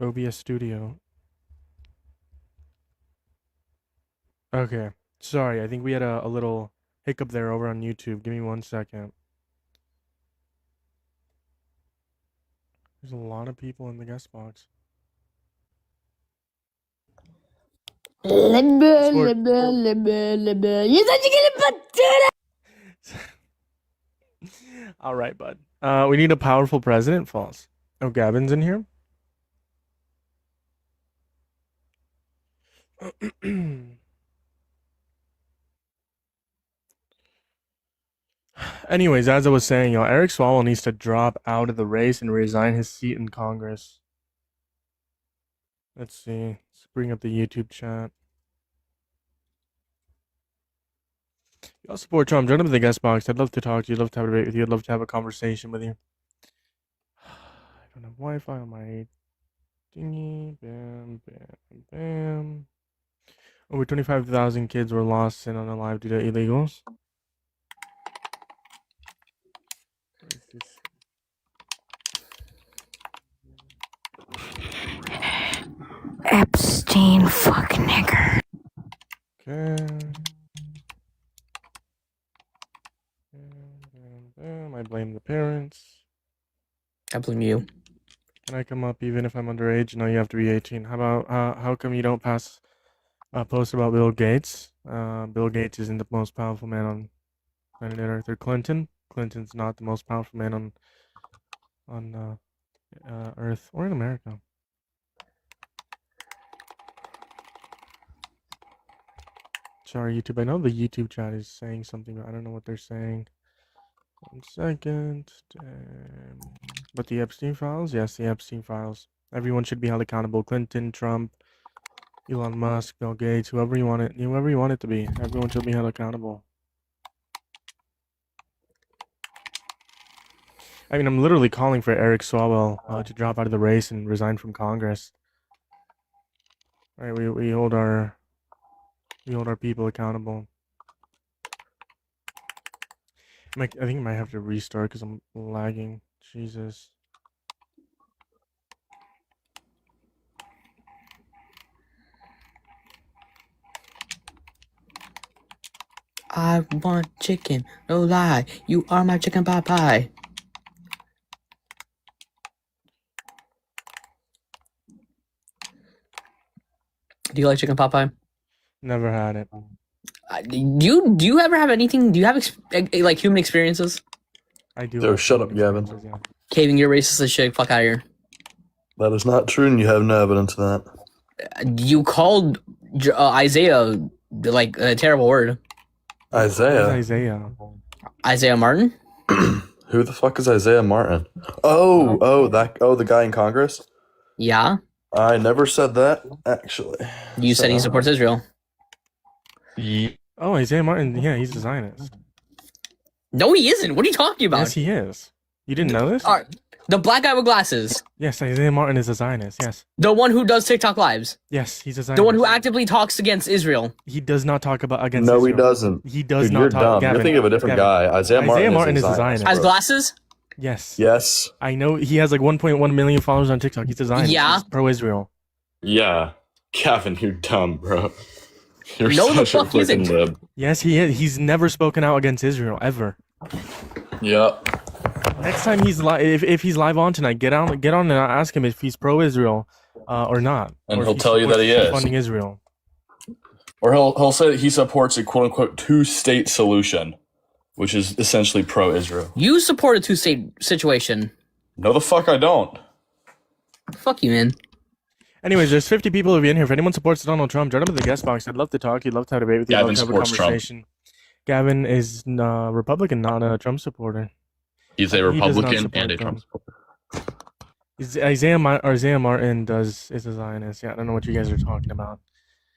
OBS Studio. Okay. Sorry, I think we had a little hiccup there over on YouTube. Give me 1 second. There's a lot of people in the guest box. All right, bud. We need a powerful president. False. Oh, Gavin's in here. Anyways, as I was saying, Eric Swalwell needs to drop out of the race and resign his seat in Congress. Let's see. Let's bring up the YouTube chat. Y'all support Trump. Join up in the guest box. I'd love to talk to you. I'd love to have a debate with you. I'd love to have a conversation with you. I don't have Wi-Fi on my thingy. Bam, bam, bam. Over 25,000 kids were lost and unalive due to illegals. Epstein, fuck nigger. Okay. I blame the parents. I blame you. Can I come up even if I'm underage? No, you have to be 18. How about how come you don't pass a post about Bill Gates? Bill Gates isn't the most powerful man on planet Earth. Or Clinton. Clinton's not the most powerful man on Earth or in America. Sorry, YouTube. I know the YouTube chat is saying something, but I don't know what they're saying. 1 second. Damn. But the Epstein files? Yes, the Epstein files. Everyone should be held accountable. Clinton, Trump, Elon Musk, Bill Gates, whoever you want it to be. Everyone should be held accountable. I mean, I'm literally calling for Eric Swalwell to drop out of the race and resign from Congress. All right, we hold our people accountable. I think I might have to restart because I'm lagging. Jesus. I want chicken, no lie. You are my chicken pot pie. Do you like chicken pot pie? Never had it. Do you ever have anything? Do you have like human experiences? I do. Yo, shut up, Gavin. Yeah. Caving, you're racist as shit. Fuck out of here. That is not true, and you have no evidence of that. You called Isaiah like a terrible word. Isaiah? Isaiah. Isaiah Martin? Who the fuck is Isaiah Martin? The guy in Congress? Yeah. I never said that, actually. You said he supports Israel. Oh, Isaiah Martin. Yeah, he's a Zionist. No, he isn't. What are you talking about? Yes, he is. You didn't know this? The black guy with glasses. Yes, Isaiah Martin is a Zionist. Yes. The one who does TikTok lives. Yes, he's a Zionist. The one who actively talks against Israel. He does not talk against No, Israel. he doesn't. He does Dude, not you're talk. dumb. Gavin, you're thinking of a different Gavin. guy. Isaiah Martin is a Zionist. Has glasses? Yes. Yes. I know he has like 1.1 million followers on TikTok. He's a Zionist. Yeah. He's pro-Israel. Yeah. Gavin, you're dumb, bro. You're No, the such a fuck isn't. freaking lib. Yes, he is. He's never spoken out against Israel ever. Yep. Next time he's live, if he's live on tonight, get on and ask him if he's pro-Israel or not. And or he'll if tell you that he supports is. funding Israel. Or he'll say that he supports a quote unquote two-state solution, which is essentially pro-Israel. You support a two-state situation. No, the fuck I don't. Fuck you, man. Anyways, there's 50 people who've been here. If anyone supports Donald Trump, join up in the guest box. I'd love to talk. He'd love to have a debate with you. Gavin I'd love to have a supports Trump. conversation. Gavin is a Republican, not a Trump supporter. He's a He does not Republican support and a Trump. Trump supporter. Isaiah Martin is a Zionist. Yeah, I don't know what you guys are talking about.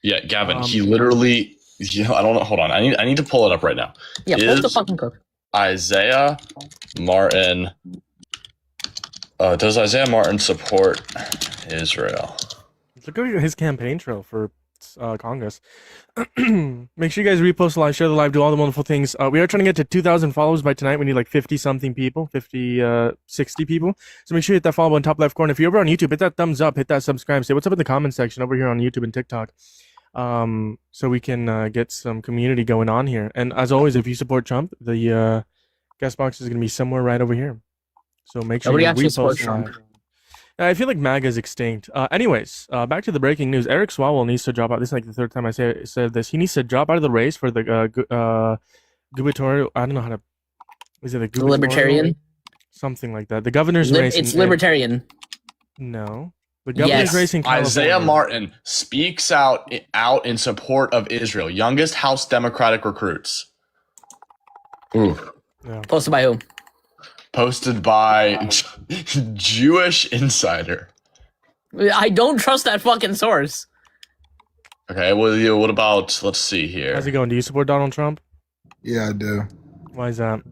Yeah, Gavin, he literally... I don't know. Hold on. I need to pull it up right now. Yeah, pull the fucking cook. Isaiah Martin... does Isaiah Martin support Israel? Look at his campaign trail for Congress. Make sure you guys repost the live, share the live, do all the wonderful things. We are trying to get to 2,000 followers by tonight. We need like 50 something people, 60 people. So make sure you hit that follow button top left corner. If you're over on YouTube, hit that thumbs up, hit that subscribe. Say what's up in the comment section over here on YouTube and TikTok. So we can get some community going on here. And as always, if you support Trump, the guest box is going to be somewhere right over here. So make sure Nobody you actually supports repost Trump. live. I feel like MAGA is extinct. Anyways, back to the breaking news. Eric Swalwell needs to drop out. This is like the third time I said this. He needs to drop out of the race for the gubernatorial. I don't know how to. Is it the The libertarian? Something like that. The governor's race. It's libertarian. No, the governor's Yes. race in California. Isaiah Martin speaks out in support of Israel. Youngest House Democratic recruits. Ooh. Yeah. Posted by who? Posted by Jewish Insider. I don't trust that fucking source. Okay, well, what about, let's see here. How's it going? Do you support Donald Trump? Yeah, I do. Why is that?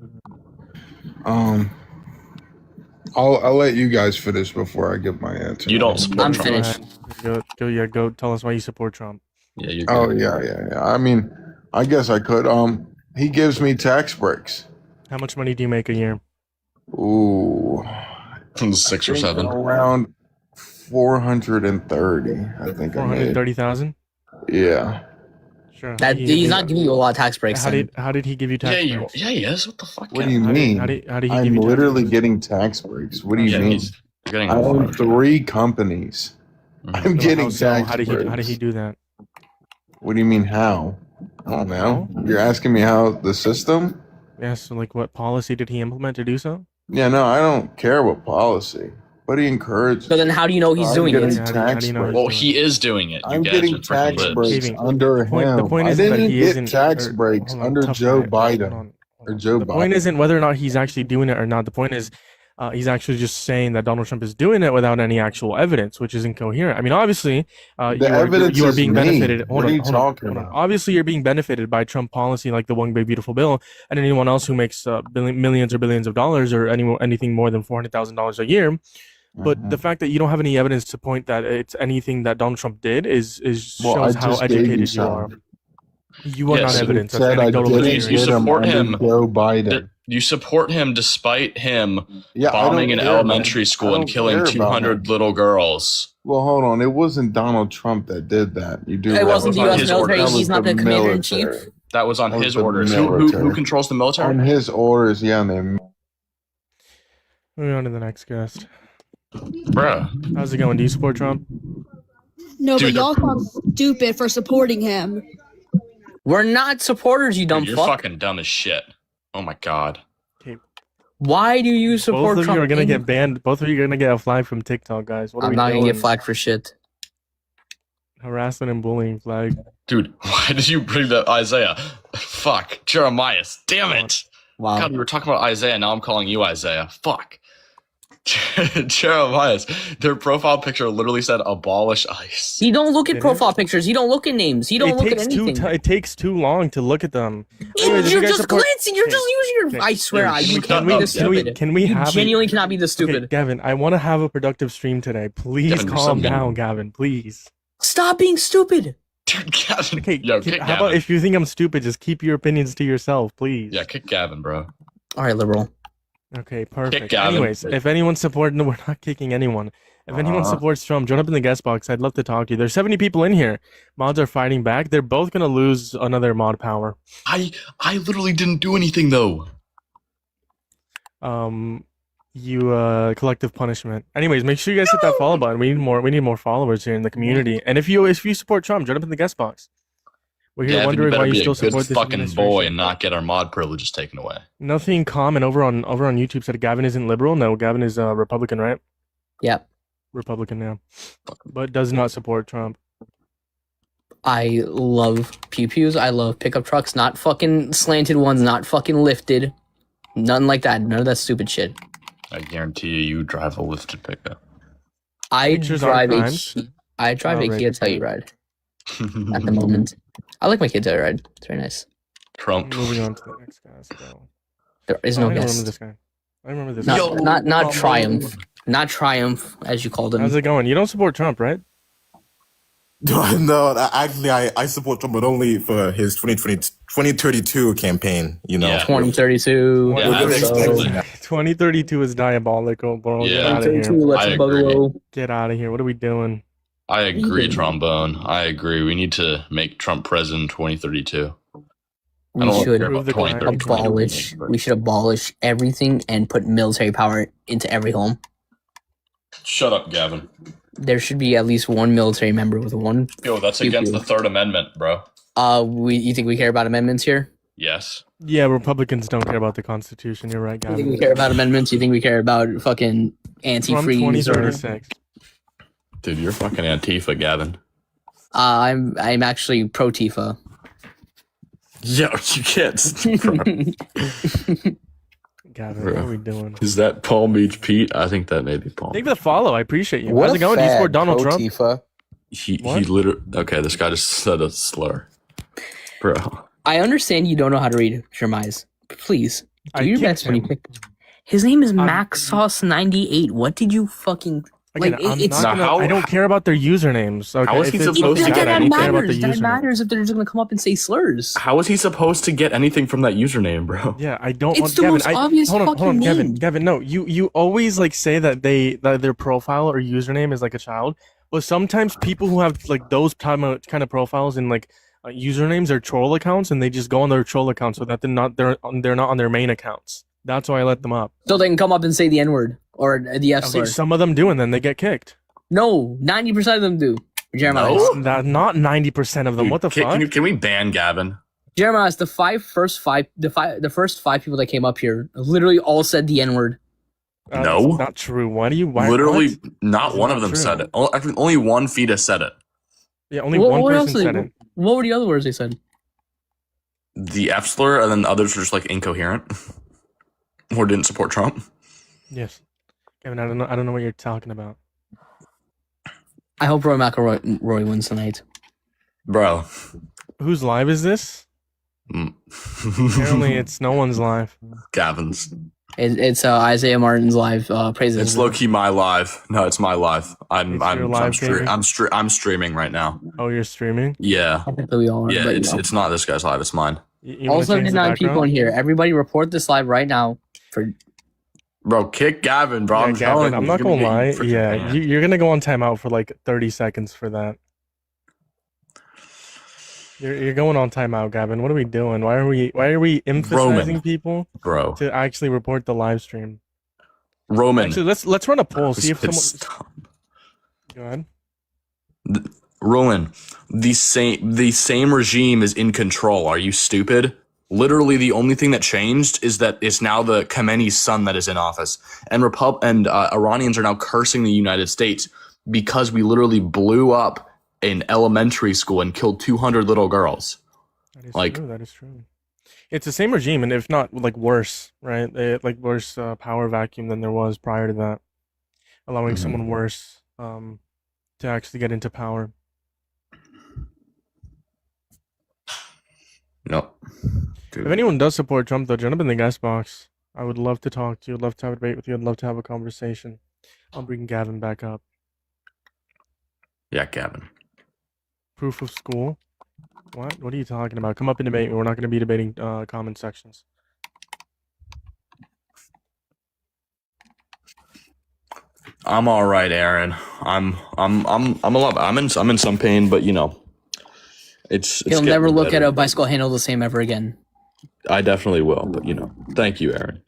I'll let you guys finish before I give my answer. You don't support I'm Trump. finished. Go tell us why you support Trump. Yeah, you're Oh good. yeah. I mean, I guess I could. He gives me tax breaks. How much money do you make a year? Ooh, 6 or 7. around 430. I think I made. 430,000? Yeah. Sure. That he's not giving you a lot of tax breaks. How then. did he give you tax Yeah, breaks? he is. What the fuck? What do you How mean? How did he give I'm you tax literally breaks? getting tax breaks. What do you Yeah, mean? he's getting I a own lot. 3 companies. I'm getting tax How did breaks. he do that? What do you mean how? I don't know. You're asking me how the system? Yes, so like what policy did he implement to do so? Yeah, no, I don't care what policy. But he encourages. So then how do you know he's I'm doing getting it? Yeah, how tax do you know breaks. Well, he is doing it. You I'm guys getting are freaking tax libs. breaks Saving. under The him. point I isn't that didn't he get isn't tax or- breaks hold on, under tough Joe guy. Biden. Hold Or on. Joe The point Biden. isn't whether or not he's actually doing it or not. The point is he's actually just saying that Donald Trump is doing it without any actual evidence, which is incoherent. I mean, obviously, evidence you are is being me. benefited. What are you talking hold on. about? Obviously, you're being benefited by Trump policy like the One Big Beautiful Bill, and anyone else who makes millions or billions of dollars or anything more than $400,000 a year. But the fact that you don't have any evidence to point that it's anything that Donald Trump did is Well, shows I how just gave you educated you some. are. You are Yes, not you evidence. That's said I anecdotal didn't Please, you material. get him support under him. Joe Biden. You support him despite him Yeah, I bombing don't an care elementary about- school I and don't killing care about 200 him. little girls. Well, hold on. It wasn't Donald Trump that did that. You do. It wasn't the on U.S. his military. orders. He's not the commander in chief. military. That was on That was his the orders. Who military. controls the military? On his orders, yeah. And they Moving on to the next guest. Bruh. How's it going? Do you support Trump? No, Dude, but y'all sound stupid for supporting him. We're not supporters, you dumb Dude, you're fuck. fucking dumb as shit. Oh my god. Okay. Why do you support Both of Trump? you are gonna get banned. Both of you are gonna get a flag from TikTok, guys. What are I'm we not doing? gonna get flagged for shit. Harassment and bullying flag. Dude, why did you bring that Isaiah? Fuck. Jeremiah. Damn it. Wow. God, we were talking about Isaiah. Now I'm calling you Isaiah. Fuck. Jeremiah's. Their profile picture literally said abolish ICE. You don't look at It profile is. pictures. You don't look at names. You don't look at anything. It takes too long to look at them. Anyways, if You're you guys just support- glancing. You're Okay. just using your. Okay. I swear, Dude, you shut can't be up, this Gavin. stupid. Can we You have genuinely cannot be this Okay, stupid. Gavin, I want to have a productive stream today. Please Gavin, you're calm so down, mean. Gavin. Please. Stop being stupid. Dude, Gavin. Okay. Yo, kick How about Gavin. if you think I'm stupid, just keep your opinions to yourself, please. Yeah, kick Gavin, bro. All right, liberal. Okay, perfect. Gavin. Anyways, if anyone supports, no, we're not kicking anyone. If anyone supports Trump, join up in the guest box. I'd love to talk to you. There's 70 people in here. Mods are fighting back. They're both gonna lose another mod power. I literally didn't do anything though. Collective punishment. Anyways, make sure you guys hit that follow button. We need more followers here in the community. And if you support Trump, join up in the guest box. We're here Gavin, you wondering better why you be still a good support this fucking administration. boy and not get our mod privileges taken away. Nothing common over on YouTube said Gavin isn't liberal. No, Gavin is Republican, right? Yep. Republican now, but does not support Trump. I love pew pews. I love pickup trucks. Not fucking slanted ones. Not fucking lifted. Nothing like that. None of that stupid shit. I guarantee you drive a lifted pickup. I Pictures aren't drive a. crimes. I drive a Alright. Kia Telluride at the moment. I like my Kia Telluride. It's very nice. Trump. Moving on to the next guy. Let's go. There is I no remember guest. this guy. I remember this. Not, Yo, not Triumph. Not Triumph, as you called him. How's it going? You don't support Trump, right? No, actually, I support Trump, but only for his 2032 campaign. You know, Yeah. 2032. Yeah, we're gonna let's expect go. that. 2032 is diabolical, bro. Get Yeah. out of 2032, here. let's I go. Get out of here. What are we doing? I agree, Trombone. I agree. We need to make Trump president in 2032. We don't should care about Prove the 2030. crime. abolish. We should abolish everything and put military power into every home. Shut up, Gavin. There should be at least one military member with one. Yo, that's against the Third Amendment, bro. You think we care about amendments here? Yes. Yeah, Republicans don't care about the Constitution. You're right, You think Gavin. we care about amendments? You think we care about fucking Trump antifreeze or? 2036. Dude, you're fucking Antifa, Gavin. I'm actually pro Tifa. Yo, you can't. Gavin, Bro. what are we doing? Is that Palm Beach Pete? I think that may be Palm. Thank you for the follow. I appreciate you. How's it going? Do you support Donald Trump? Tifa. He What? literally. Okay, this guy just said a slur, bro. I understand you don't know how to read Shermize. Please I do your kicked best when you him. pick. His name is MaxSauce98. What did you fucking Again, like? I'm It's not Now, gonna, how- I don't care about their usernames. Okay? How is he If it's supposed to bad, get I anything? don't care about the That username. matters if they're just gonna come up and say slurs. How is he supposed to get anything from that username, bro? Yeah, I don't. It's the Gavin, most obvious hold on, fucking Gavin. name. Gavin, no, you always like say that their profile or username is like a child, but sometimes people who have like those kind of profiles and like usernames are troll accounts, and they just go on their troll account so that they're not on their main accounts. That's why I let them up. So they can come up and say the N word or the F slur. Okay, some of them do, and then they get kicked. No, 90% of them do. Jeremiah. No? Not 90% of them. What the fuck? Can we ban Gavin? Jeremiah, the first five people that came up here literally all said the N word. No. That's not true. Why do you? Why, Literally, what? not That's one not of them true. said it. Actually, only one fetus said it. Yeah, only What- one what person else said they- it. What were the other words they said? The F slur, and then the others were just like incoherent or didn't support Trump. Yes, Kevin. I don't know what you're talking about. I hope Roy McIlroy wins tonight. Bro. Whose live is this? Apparently, it's no one's live. Gavin's. It's Isaiah Martin's live praises. It's low key my live. No, it's my live. I'm streaming right now. Oh, you're streaming? Yeah, Technically we all are, yeah. but, you know. It's not this guy's live. It's mine. You All wanna change the 79 people in background? here. Everybody report this live right now. For Bro, kick Gavin, bro. Yeah, I'm telling Gavin, you, I'm he's not gonna get you lie. freaking Yeah, banned. you're gonna go on timeout for like 30 seconds for that. You're going on timeout, Gavin. What are we doing? Why are we emphasizing people Bro, to actually report the live stream? Roman. Actually, let's run a poll. See if someone. Stop. Go ahead. Roman, the same regime is in control. Are you stupid? Literally, the only thing that changed is that it's now the Khamenei's son that is in office, and Iranians are now cursing the United States because we literally blew up an elementary school and killed 200 little girls. That is Like- true. That is true. It's the same regime, and if not like worse, right? Like worse power vacuum than there was prior to that, allowing Mhm. someone worse to actually get into power. No. If anyone does support Trump, though, jump up in the guest box. I would love to talk to you. I'd love to have a debate with you. I'd love to have a conversation. I'll bring Gavin back up. Yeah, Gavin. Proof of school? What? What are you talking about? Come up and debate me. We're not going to be debating comment sections. I'm all right, Aaron. I'm in some pain, but you know, it's he'll getting never look at better. a bicycle handle the same ever again. I definitely will, but you know, thank you, Aaron.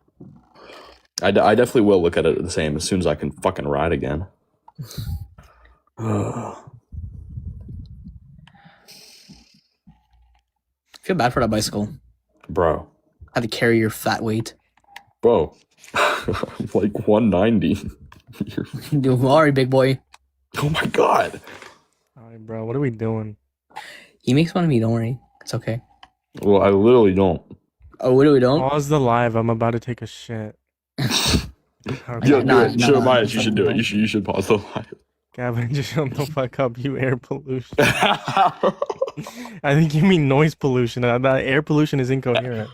I definitely will look at it the same as soon as I can fucking ride again. I feel bad for that bicycle. Bro, Had to carry your fat weight. I'm like 190. You are, big boy. Oh my god. All right, bro. What are we doing? He makes fun of me. Don't worry. It's okay. Well, I literally don't. Oh, what do we don't? Pause the live. I'm about to take a shit. Okay. Yo, do Nah, it. nah, Show nah. Myers, you should do it. You should pause the live. Gavin, just shut the fuck up. You air pollution. I think you mean noise pollution. That air pollution is incoherent.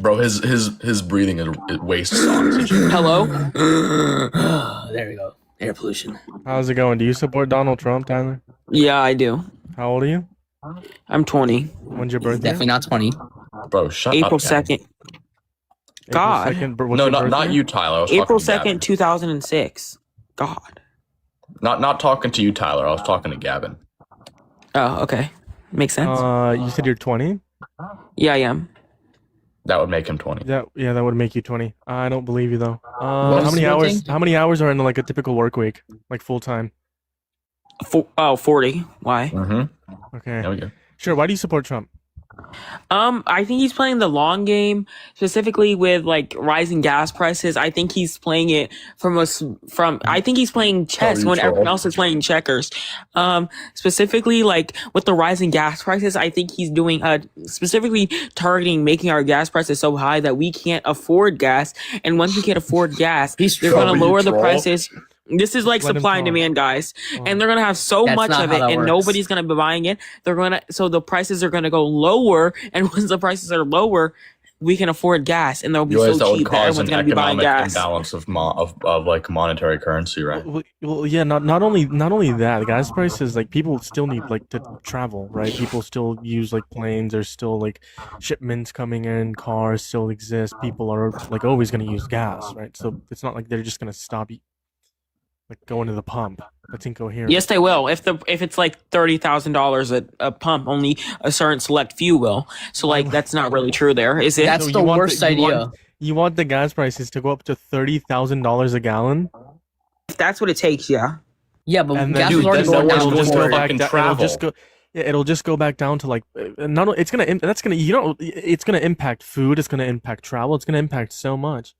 Bro, his breathing it wastes oxygen. Hello? There we go. Air pollution. How's it going? Do you support Donald Trump, Tyler? Yeah, I do. How old are you? I'm 20. When's your birthday? Definitely not 20. Bro, shut April up. man. 2nd. God. April 2nd, what's No, your not birthday? you, Tyler. I was April talking to 2nd, 2006. God. Gavin. Not talking to you, Tyler. I was talking to Gavin. Oh, okay. Makes sense. You said you're 20? Yeah, I am. That would make him 20. That would make you 20. I don't believe you though. What's How many the hours? thing? How many hours are in like a typical work week, like full time? 40. Why? Mm-hmm. Okay, There we go. sure. Why do you support Trump? I think he's playing the long game, specifically with like rising gas prices. I think he's playing it I think he's playing chess Oh, when you everyone troll. else is playing checkers. Specifically like with the rising gas prices, I think he's doing specifically targeting making our gas prices so high that we can't afford gas. And once we can't afford gas, He's they're trolling. gonna you lower the troll. prices. This is like Let him supply and talk. demand, guys, and they're gonna have so That's much not of how it, that and works. nobody's gonna be buying it. So the prices are gonna go lower, and once the prices are lower, we can afford gas, and they'll be You realize so that would cheap that cause everyone's an gonna be buying economic gas. imbalance of like monetary currency, right? Well, yeah. Not only that, gas prices. Like people still need like to travel, right? People still use like planes. There's still like shipments coming in. Cars still exist. People are like always gonna use gas, right? So it's not like they're just gonna stop like going to the pump. That's incoherent. Yes, they will. If it's like $30,000 a pump, only a certain select few will. So like that's not really true. There is it. That's So the you want worst you idea. want- You want the gas prices to go up to $30,000 a gallon? If that's what it takes, yeah. Yeah, but And gas then was already then going no down one's just going go to before. back fucking down. travel. It'll just go back down to like not. It's gonna. That's gonna. It's gonna impact food. It's gonna impact travel. It's gonna impact so much.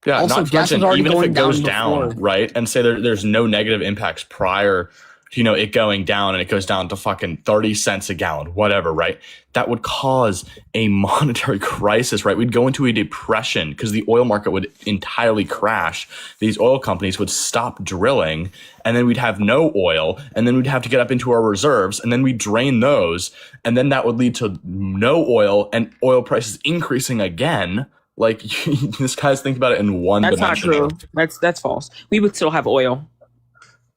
Yeah, Also, not to gas was mention, already even if going it goes down down, before. right, and say there's no negative impacts prior to, it going down, and it goes down to fucking 30 cents a gallon, whatever, right? That would cause a monetary crisis, right? We'd go into a depression because the oil market would entirely crash. These oil companies would stop drilling, and then we'd have no oil, and then we'd have to get up into our reserves, and then we'd drain those, and then that would lead to no oil and oil prices increasing again. Like, this guy's thinking about it in one That's not dimension. true. That's false. We would still have oil.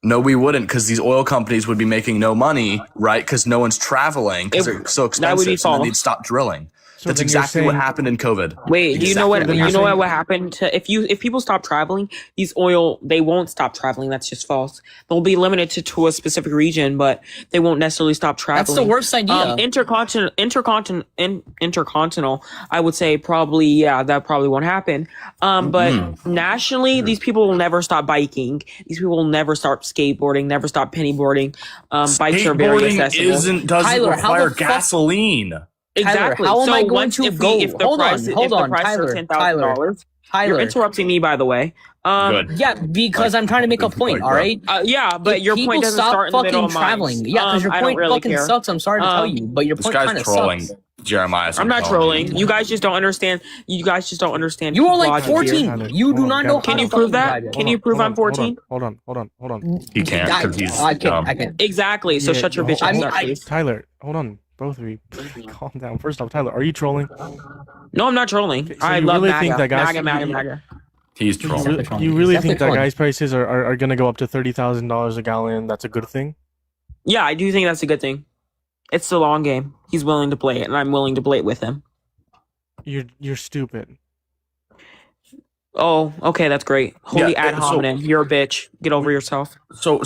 No, we wouldn't, because these oil companies would be making no money, right? Because no one's traveling because they're so that would be expensive, so then false. they'd stop drilling. So That's then you're exactly what saying- happened in COVID. Wait, do you know what Exactly. Then you you're know saying- what happened to if people stop traveling, they won't stop traveling. That's just false. They'll be limited to a specific region, but they won't necessarily stop traveling. That's the worst idea. Intercontinental, I would say probably that probably won't happen. But nationally, these people will never stop biking. These people will never stop skateboarding, never stop pennyboarding. Bikes are very Skateboarding accessible. doesn't Tyler, how the require fuck- gasoline. Exactly. how am so I going once to if go? We, if the Hold on, price, hold if the on, price Tyler, are $10,000, you're Tyler. interrupting me, by the way. Good. Yeah, because I'm trying to make a point, Like, all right? Yeah, but If your people point doesn't stop start in the fucking middle of mine. traveling. Yeah, because your I don't point really fucking care. sucks. I'm sorry to tell you, but your This point kind guy's of trolling sucks. Jeremiah. I'm not trolling. You guys just don't understand. You guys just don't understand. You are like logic here. 14. Tyler, You hold do on, not guys. know Can how you to prove fucking that? drive. Can you prove I'm 14? Hold on. He can't because he's I can't. dumb. I can't. Exactly. So Yeah, shut your no, bitch I ass mean, up, I- please. Tyler, hold on. Both of you, calm down. First off, Tyler, are you trolling? No, I'm not trolling. So I you love really MAGA. think that guys- MAGA. He's You, trolling. re- trolling. you really He's think that definitely gas prices are going to go up to $30,000 a gallon? That's a good thing? Yeah, I do think that's a good thing. It's the long game. He's willing to play it, and I'm willing to play it with him. You're stupid. Oh, okay, that's great. Holy Yeah, ad so- hominem. You're a bitch. Get over yourself. So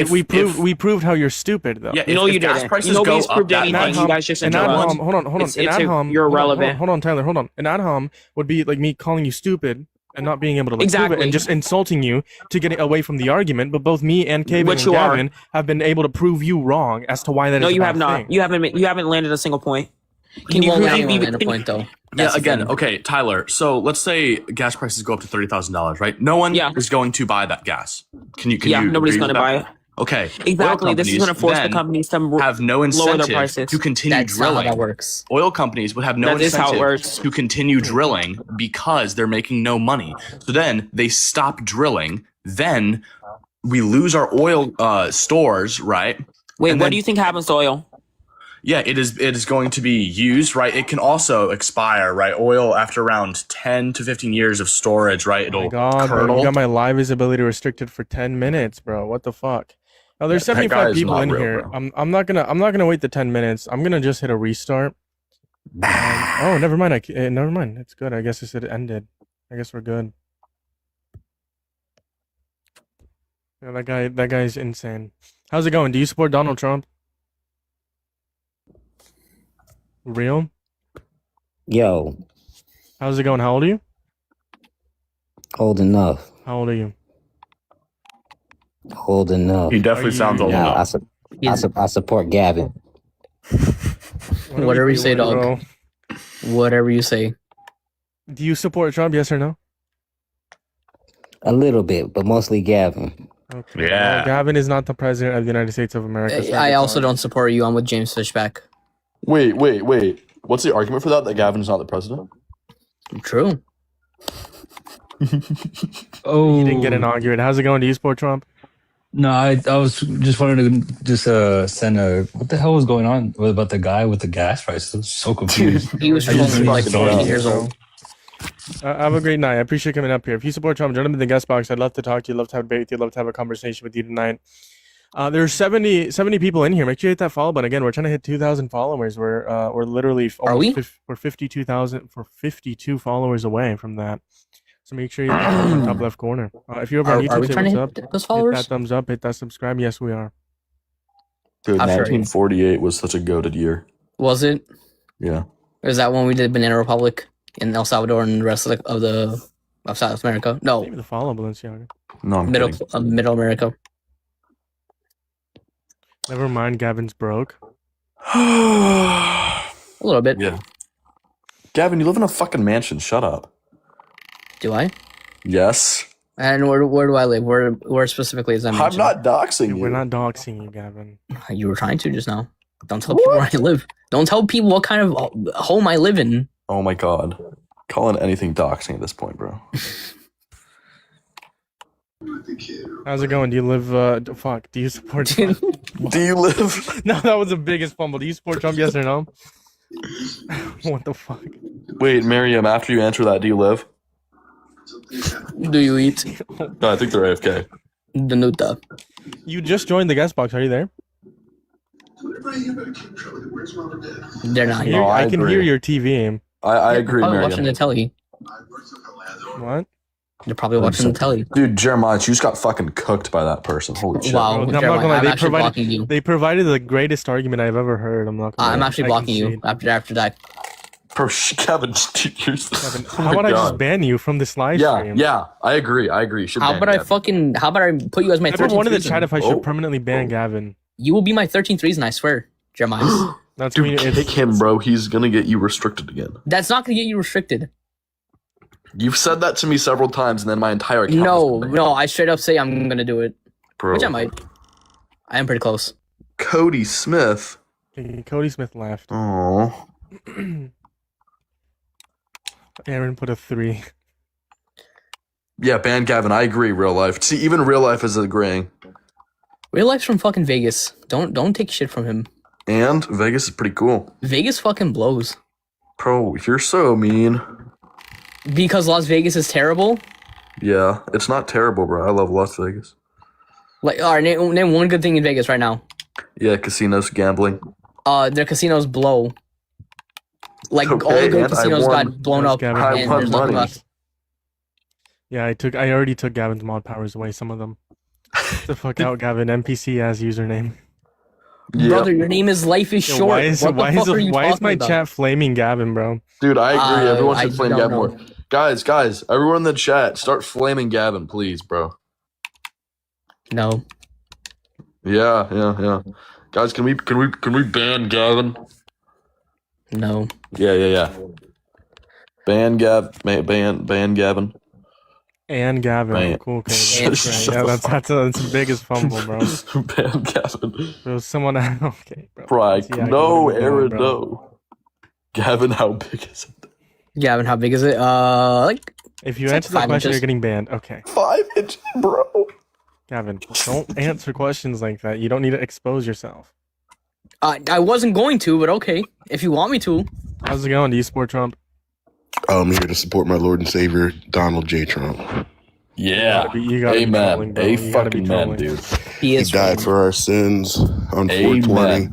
We proved how you're stupid though. Yeah, No, if you gas didn't. prices Nobody's go up proved that anything. much, You guys just An interrupt. ad-hom, hold on. It's- An it's ad-hom, you're hold on, irrelevant. Hold on, Tyler, hold on. An ad-hom would be like me calling you stupid and not being able to prove it Exactly. and just insulting you to get away from the argument. But both me and Kevin Which and you are. Gavin have been able to prove you wrong as to why that is No, a you bad have not. thing. You haven't landed a single point. You won't prove let you- anyone you- land a point, though. Yeah, That's the again, thing. okay, Tyler. So let's say gas prices go up to $30,000, right? No one Yeah. is going to buy that gas. Can you? Nobody's agree going to with buy that? it. Okay. Exactly. Oil This is going to companies force the then companies to have no lower their incentive prices. to continue That's not how drilling. that works. Oil companies would have no That is how it incentive works. to continue drilling because they're making no money. So then they stop drilling. Then we lose our oil stores, right? Wait, and what then- do you think happens to oil? Yeah, it is going to be used, right? It can also expire, right? Oil after around 10 to 15 years of storage, right? Oh It'll my god, bro, curdle. you got my live visibility restricted for 10 minutes, bro. What the fuck? Oh, there's Yeah, that guy 75 is people not in real, here. bro. I'm not gonna wait the 10 minutes. I'm gonna just hit a restart. Oh, never mind. Never mind. It's good. I guess it said it ended. I guess we're good. Yeah, that guy's insane. How's it going? Do you support Donald Trump? Real? Yo, How's it going? How old are you? old enough. How old are you? Old enough. He definitely Are sounds you- old Now, enough. I support Gavin. What are Whatever we you say, doing, dog. bro? Whatever you say. Do you support Trump? Yes or no? A little bit, but mostly Gavin. Okay. Yeah. Well, Gavin is not the president of the United States of America. so I that's also all. don't support you. I'm with James Fishback. Wait. What's the argument for that? That Gavin's not the president? True. Oh, You didn't get inaugurated. How's it going? Do you support Trump? No, I was just wanting to just send a what the hell was going on about the guy with the gas prices? I was so confused. He was I just trolling for like really 14 don't. years old. Have a great night. I appreciate coming up here. If you support Trump, join him in the guest box. I'd love to talk to you. Love to have a debate with you. Love to have a conversation with you tonight. There's 70 people in here. Make sure you hit that follow button. Again, we're trying to hit 2,000 followers. We're literally Are we? we're 52 followers away from that. So make sure you hit the top left corner. If you're over on Are YouTube, we say trying what's to up. hit those Hit followers? that thumbs up. Hit that subscribe. Yes, we are. Dude, I'm sure. 1948 was such a goated year. Was it? Yeah. Is that when we did Banana Republic in El Salvador and the rest of South America? No, Maybe the follow, Balenciaga. No, I'm middle kidding. Middle America. Never mind. Gavin's broke. A little bit. Yeah. Gavin, you live in a fucking mansion. Shut up. Do I? Yes. And where do I live? Where specifically is that I'm mentioned? not doxing you. We're not doxing you, Gavin. You were trying to just now. Don't tell people where I live. Don't tell people what kind of home I live in. Oh my god. Calling anything doxing at this point, bro. How's it going? Do you live? Fuck. Do you support Trump? Do you live? No, that was the biggest fumble. Do you support Trump? Yes or no? What the fuck? Wait, Miriam, after you answer that, do you live? Do you eat No, I think they're AFK. the nuta? You just joined the guest box. Are you there? They're not here. No, I I can agree. hear your TV. I agree, They're probably watching Miriam. the telly. What? They're probably watching the telly. Dude, Jeremiah, you just got fucking cooked by that person. Holy shit. Wow, I'm not Jeremiah, gonna lie. I'm They actually blocking provided you. they provided the greatest argument I've ever heard. I'm not. Gonna I'm lie. actually I blocking you concede. after that. Bro, Kevin, you're Kevin, oh how my about I just God. ban you from this live stream? Yeah, I agree. You should How ban about I Gavin. how about I put you as my Everyone 13th wanted to reason? chat if I should Oh. permanently ban Gavin. You will be my 13th reason, I swear, Jeremiah. That's Dude, mean. kick him, bro. He's gonna get you restricted again. That's not going to get you restricted. You've said that to me several times, and then my entire account. No, has been banned. no, I straight up say I'm going to do it. Bro. Which I might. I am pretty close. Cody Smith. Cody Smith left. Oh, Aaron put a 3. yeah, ban Gavin. I agree. Real life. See, even real life is agreeing. Real life's from fucking Vegas. Don't take shit from him. And Vegas is pretty cool. Vegas fucking blows. Bro, you're so mean. Because Las Vegas is terrible? Yeah, it's not terrible, bro. I love Las Vegas. Like, alright, name one good thing in Vegas right now. Yeah, casinos, gambling. Their casinos blow. Like, all Okay, the good and I casinos won. got blown Yes, up. Gavin. I and won there's nothing money. left. Yeah, I already took Gavin's mod powers away. Some of them. Get the fuck out, Gavin. NPC as username. Yeah. Brother, your name is Life is Yo, Short. why is what the fuck are you why is talking my about? chat flaming Gavin, bro? Dude, I agree. Everyone should I flame don't Gavin know. more. Guys, everyone in the chat, start flaming Gavin, please, bro. No. Yeah. Guys, can we ban Gavin? No. Yeah. Ban Gavin. And Gavin. Right. Cool. Okay. And- That's great. Yeah, that's the biggest fumble, bro. Ban Gavin. There was someone. Okay, bro. Right. Yeah, No, what are we doing, Aaron, bro? no. Gavin, how big is it? Gavin, how big is it? Like, If you It's like answer the 5 question, inches. you're getting banned. Okay, 5 inches, bro. Gavin, don't answer questions like that. You don't need to expose yourself. I wasn't going to, but okay. If you want me to. How's it going? Do you support Trump? I'm here to support my Lord and Savior, Donald J. Trump. Yeah. You gotta be trolling, bro. A You gotta be fucking man, trolling. dude. He He is died trolling. for our sins on 420.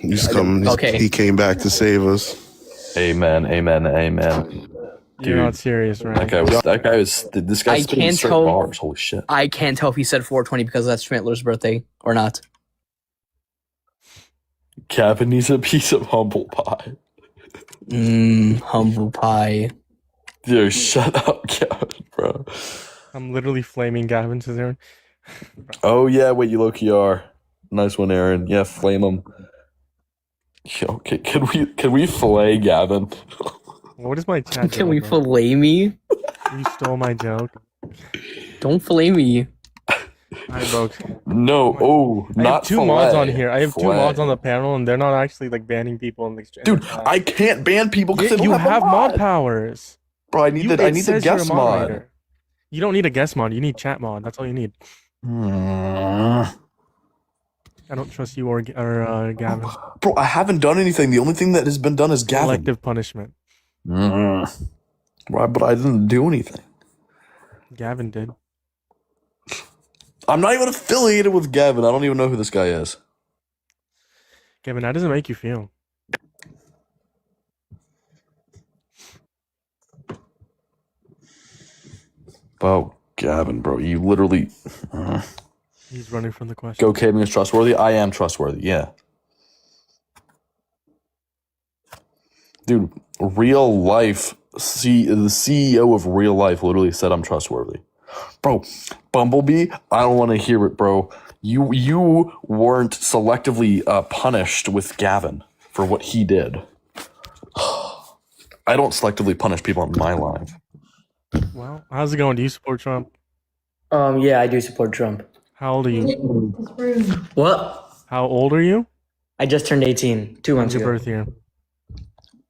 Amen. Okay. He came back to save us. Amen. You're not serious, right? This guy's spitting straight bars. Holy shit. I can't tell if he said 420 because that's Schmidtler's birthday or not. Gavin needs a piece of humble pie. Humble pie. Dude, shut up, Gavin, bro. I'm literally flaming Gavin, says Aaron. Oh yeah, wait, you low-key are. Nice one, Aaron. Yeah, flame him. Okay, can we fillet Gavin? What is my chat? Can we bro? fillet me? You stole my joke. Don't fillet me. I broke. No, I not have two fillet. mods on here. I have two Fillet. mods on the panel, and they're not actually like banning people in the exchange. Dude, I can't ban people because you have mod powers. Bro, I need the says guest you're a mod. moderator. You don't need a guest mod. You need chat mod. That's all you need. Mm. I don't trust you or Gavin. Bro, I haven't done anything. The only thing that has been done is Gavin. Selective punishment. Right, but I didn't do anything. Gavin did. I'm not even affiliated with Gavin. I don't even know who this guy is. Gavin, how does it make you feel? Oh, Gavin, bro, you literally... He's running from the question. Go Caving is trustworthy? I am trustworthy, yeah. Dude, real life, the CEO of real life literally said I'm trustworthy. Bro, Bumblebee, I don't want to hear it, bro. You weren't selectively punished with Gavin for what he did. I don't selectively punish people in my life. Well, how's it going? Do you support Trump? Yeah, I do support Trump. How old are you? What? How old are you? I just turned 18 2 months When's your ago. birth year?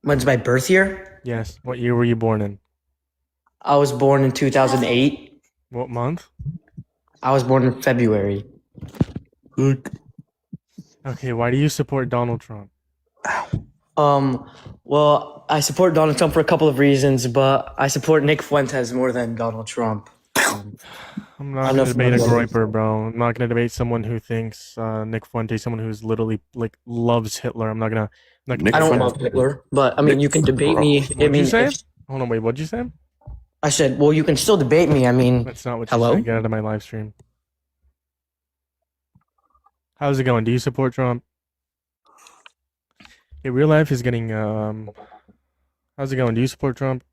When's my birth year? Yes. What year were you born in? I was born in 2008. What month? I was born in February. Okay, why do you support Donald Trump? Well, I support Donald Trump for a couple of reasons, but I support Nick Fuentes more than Donald Trump. I'm not gonna debate a groiper, bro. I'm not gonna debate someone who thinks Nick Fuentes, someone who's literally like loves Hitler. I'm not gonna. I don't love Hitler, but I mean, you can debate me. What'd you say? Hold on, wait. What'd you say? I said, well, you can still debate me. I mean, That's not what you said. Get out of my live stream. How's it going? Do you support Trump? Okay, real life is getting how's it going? Do you support Trump?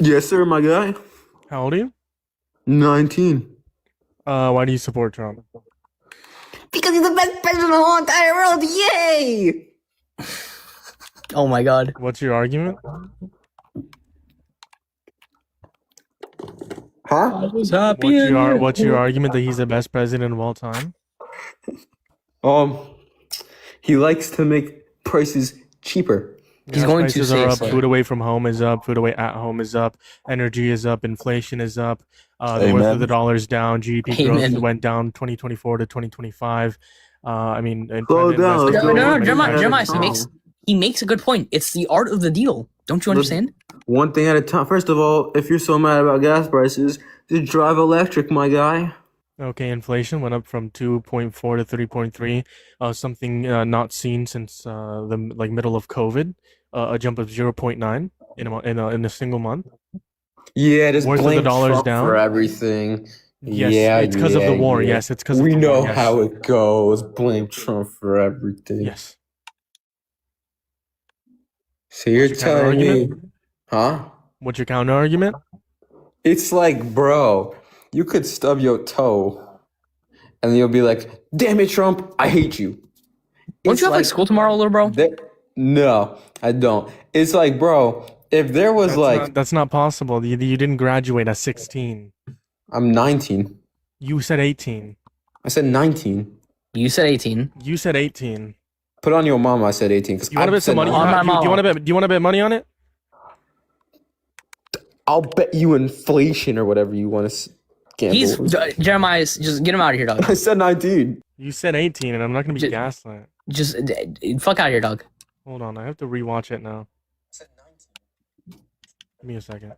Yes, sir, my guy. How old are you? 19. Why do you support Trump? Because he's the best president in the whole entire world. Yay! Oh my god. What's your argument? Huh? I was happy. What's your argument that he's the best president of all time? He likes to make prices cheaper. He's going to prices say are up. so. Food away from home is up. Food away at home is up. Energy is up. Inflation is up. The worth of the dollar is down. GDP growth went down 2024 to 2025. I mean, Slow down. No, Jeremiah, he makes a good point. It's the art of the deal. Don't you understand? One thing at a time. First of all, if you're so mad about gas prices, just drive electric, my guy. Okay, inflation went up from 2.4 to 3.3, something not seen since the middle of COVID. A jump of 0.9 in a single month. Yeah, just Worth of blame the dollar's Trump down for everything. Yes, yeah, it's because of the war. yeah. Yes, it's because of we the know war. Yes. how it goes. Blame Trump for everything. Yes. So you're What's your counter telling me, argument? huh? What's your counter argument? It's like, bro, you could stub your toe, and you'll be like, "Damn it, Trump, I hate you." Don't you have like school tomorrow, little bro? No, I don't. It's like, bro, if there was That's not possible. You didn't graduate at 16. I'm 19. You said 18. I said 19. You said 18. You said 18. Put on your mom. I said 18. You want to bet some money? Do you want to bet money on it? I'll bet you inflation or whatever you want to He's Jeremiah. Just get him out of here, dog. I said 19. You said 18, and I'm not gonna be gaslit. Just fuck out of here, dog. Hold on, I have to rewatch it now. Give me a second.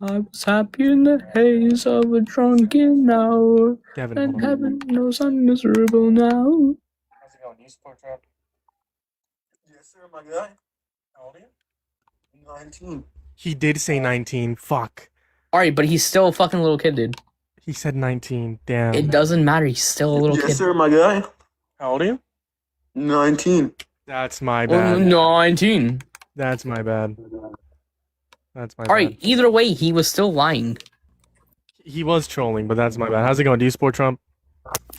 I was happy in the haze of a drunken hour, Devin, and hold on. heaven knows I'm miserable now. How's it going? Do you support Trump? Yes, sir, my guy. How old are you? 19. He did say 19. Fuck. Alright, but he's still a fucking little kid, dude. He said 19. Damn. It doesn't matter. He's still a little kid. Yes, sir, my guy. How old are you? 19. That's my bad. 19. That's my bad. That's my Alright, bad. either way, he was still lying. He was trolling, but that's my bad. How's it going? Do you support Trump?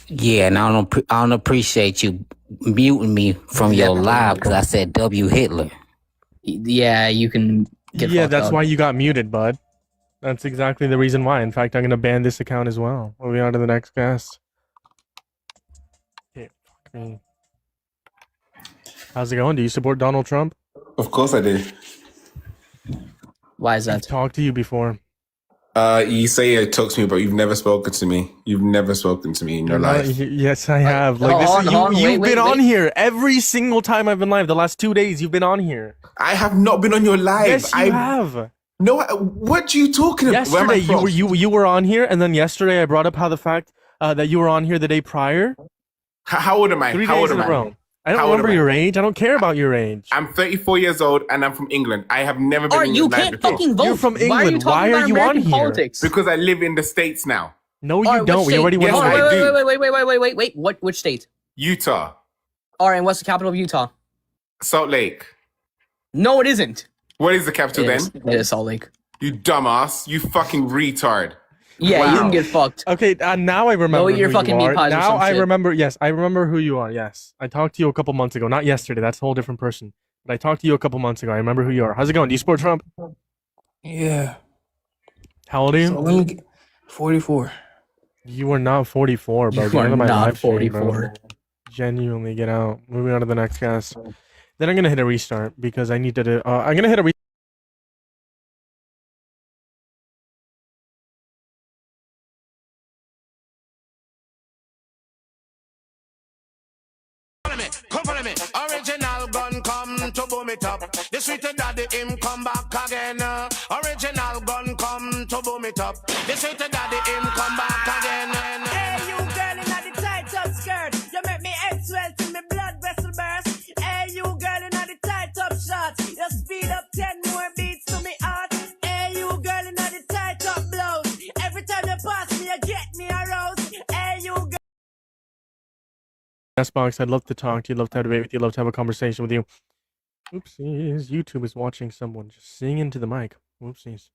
Yeah, and I don't appreciate you muting me from your live because I said W Hitler. Yeah, you can get Yeah, fucked that's up. why you got muted, bud. That's exactly the reason why. In fact, I'm gonna ban this account as well. Moving on to the next guest. Okay, fuck me. How's it going? Do you support Donald Trump? Of course I do. Why is that? I've talked to you before. You say you talk to me, but you've never spoken to me. You've never spoken to me in your life. Yes, I have. Like you've been on here every single time I've been live. The last 2 days you've been on here. I have not been on your live. Yes, you have. No, what are you talking about? Where am I Yesterday from? you were on here, and then yesterday I brought up how the fact that you were on here the day prior. How old am I? 3 How days old in am a I? row. I don't How old remember am I? your age. I don't care about your age. I'm 34 years old and I'm from England. I have never been Alright, in you your life can't before. fucking vote. You're from Why are you England. talking Why are about you on American here? politics? Because I live in the States now. No, you Alright, don't. which We already state? went Yes, over I this. do. Wait. Which state? Utah. Alright, and what's the capital of Utah? Salt Lake. No, it isn't. What is the capital It then? is. It is Salt Lake. You dumbass. You fucking retard. Yeah, Wow. you can get fucked. Okay, now I remember you're who fucking you are. meat pies or Now some I shit. remember. Yes, I remember who you are. Yes, I talked to you a couple months ago. Not yesterday. That's a whole different person. But I talked to you a couple months ago. I remember who you are. How's it going? Do you support Trump? Yeah. How old are you? So let me get 44. You are not 44, bro. You Get out are of my not live stream, bro. 44. Genuinely, get out. Moving on to the next guest. Then I'm gonna hit a restart because I need to do. I'm gonna hit a. Come follow me. Original gun come to boom it up. The sweet daddy him come back again. Original gun come to boom it up. The sweet daddy him come back again. Hey, you girl in the tight up skirt. You make me head swell till me blood vessel burst. Hey, you girl in the tight up shorts. You speed up 10 more beats to me heart. Hey, you girl in the tight up blouse. Every time you pass me, you get me aroused. Hey, you girl. Yes, box. I'd love to talk to you. Love to have a debate with you. Love to have a conversation with you. Oopsies. YouTube is watching someone just sing into the mic. Oopsies.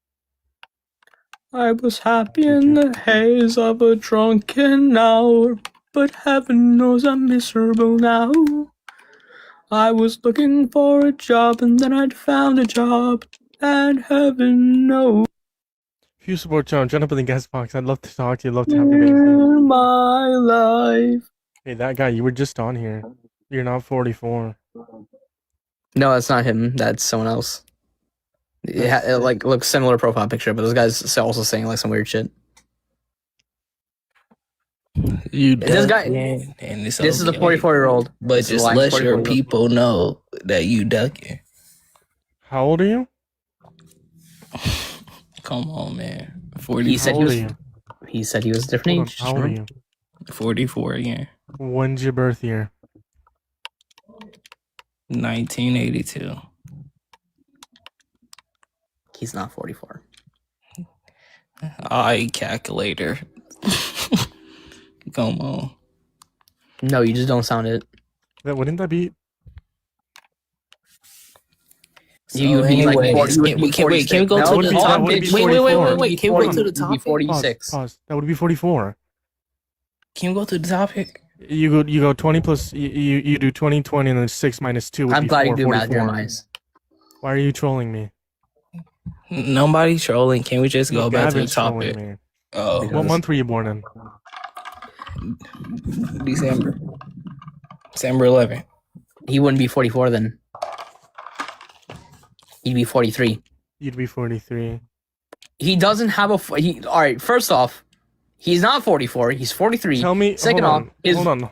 I was happy in the haze of a drunken hour, but heaven knows I'm miserable now. I was looking for a job and then I'd found a job, and heaven knows If you support John, jump up in the guest box. I'd love to talk to you. Love to have a debate with you. in my life. Hey, that guy, you were just on here. You're not 44. No, that's not him. That's someone else. It like looks similar profile picture, but this guy's also saying like some weird shit. You This guy, ducking, and it's this is a okay. 44-year-old. But just let your people know that you ducking. How old are you? Come on, man. 40. He said How he old was. are you? He said he was a different Hold on, age. how old are you? 44 again. When's your birth year? 1982. He's not 44. I calculator. Come on. No, you just don't sound it. Wouldn't that be? You would be like 40, you would be can we go That to would the be- top? that would Wait, be wait, 44. wait. Can we go to the You'd be topic? 46. Pause. That would be 44. Can we go to the topic? You go 20 plus. You do 20, 20, and then 6 minus 2 would I'm be glad you 4, do math, 44. Jeremiah. Why are you trolling me? Nobody trolling. Can we just go back to the Gavin's trolling topic? me. Oh, What month were you born in? December 11th. He wouldn't be 44 then. He'd be 43. You'd be 43. He doesn't have a. All right. First off, He's not 44. He's 43. Tell me. Second hold off, on.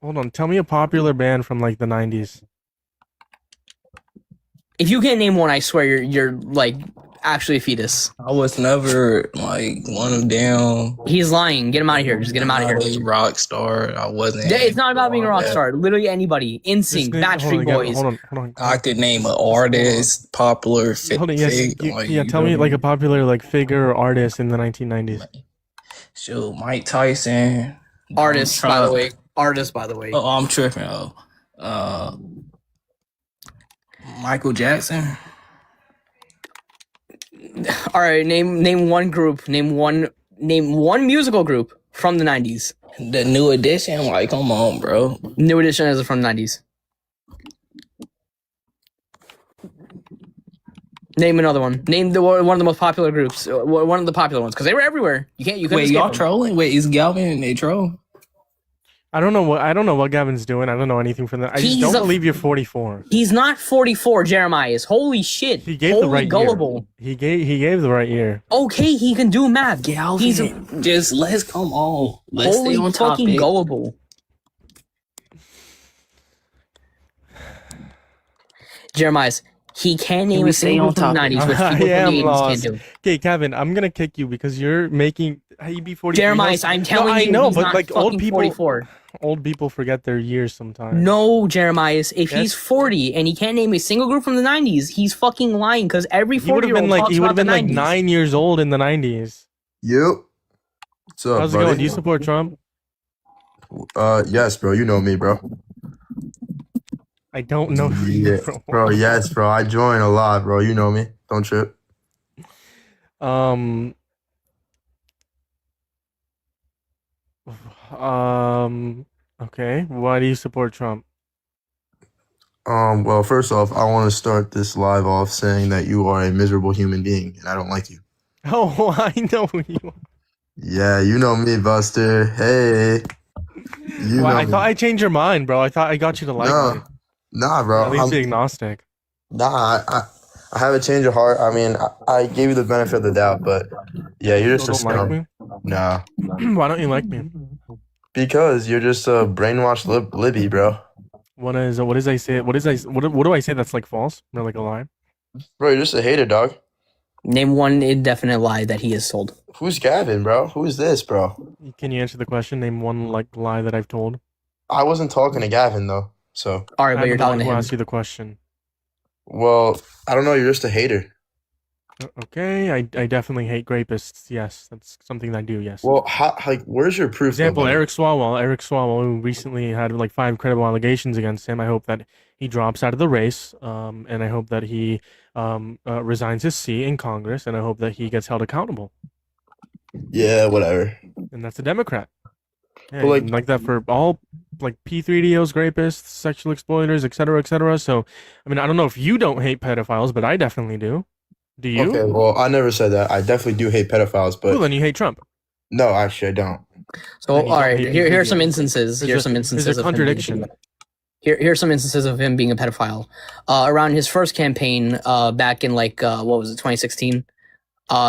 Hold on. Tell me a popular band from like the 90s. if you can't name one, I swear you're like actually a fetus. I was never like one of them. He's lying. Get him out of here. Just get him out of here. Rock star. I wasn't. Yeah, it's not about being a rock star. Literally anybody. NSYNC, Backstreet Boys. Hold on. I could name an artist, popular. Hold on. Yes. Tell me like a popular like figure or artist in the 1990s. Shoot, Mike Tyson. Artist, by the way. Oh, I'm tripping. Michael Jackson. All right, name one group. Name one musical group from the 90s. The New Edition. Like, come on, bro. New Edition is from the 90s. Name another one. Name one of the most popular groups. One of the popular ones, because they were everywhere. You couldn't Wait, y'all them. trolling? Wait, is Galvin and they troll? I don't know what Gavin's doing. I don't know anything from that. I just don't believe you're 44. He's not 44, Jeremiah. Holy shit. He gave the right gullible. Year. He gave the right year. Okay, he can do math. Galvin, let's come on. Let's stay on topic. Fucking gullible. Jeremiah, he can't name a single from the 90s, which people from the 80s can't do. Okay, Kevin, I'm gonna kick you because you're making be 43. Jeremiah, I'm telling you, I know, he's but not like old people, 44. Old people forget their years sometimes. No, Jeremiah, if he's 40 and he can't name a single group from the 90s, he's fucking lying because every 40-year-old talks he would have been about like the 90s. 9 years old in the 90s. Yep. What's up, How's it going? Do you support Trump? Yes, bro. You know me, bro. I don't know. Yeah, bro. Yes, bro. I join a lot, bro. You know me. Don't trip. Okay. Why do you support Trump? Well, first off, I want to start this live off saying that you are a miserable human being, and I don't like you. Oh, I know who you are. Yeah, you know me, Buster. Hey. I thought I changed your mind, bro. I thought I got you to like me. Nah, bro. At least be agnostic. Nah, I have a change of heart. I mean, I gave you the benefit of the doubt, but yeah, you're just a don't like me? Nah. Why don't you like me? Because you're just a brainwashed Libby, bro. What do I say that's like false or like a lie? Bro, you're just a hater, dog. Name one indefinite lie that he has told. Who's Gavin, bro? Who is this, bro? Can you answer the question? Name one like lie that I've told. I wasn't talking to Gavin though, so. All right, but you're talking to him. Ask you the question. Well, I don't know. You're just a hater. Okay, I definitely hate rapists. Yes, that's something I do. Yes. Well, where's your proof? Example: Eric Swalwell, who recently had like 5 credible allegations against him. I hope that he drops out of the race, and I hope that he resigns his seat in Congress, and I hope that he gets held accountable. Yeah, whatever. And that's a Democrat. Yeah, But like that for all like P3DOs, rapists, sexual exploiters, etc., etc. So, I mean, I don't know if you don't hate pedophiles, but I definitely do. Do you? Okay, well, I never said that. I definitely do hate pedophiles, but Well, then you hate Trump. no, actually, I don't. So, all right, here's some instances. There's a contradiction. Here's some instances of him being a pedophile. Around his first campaign, back in like what was it, 2016?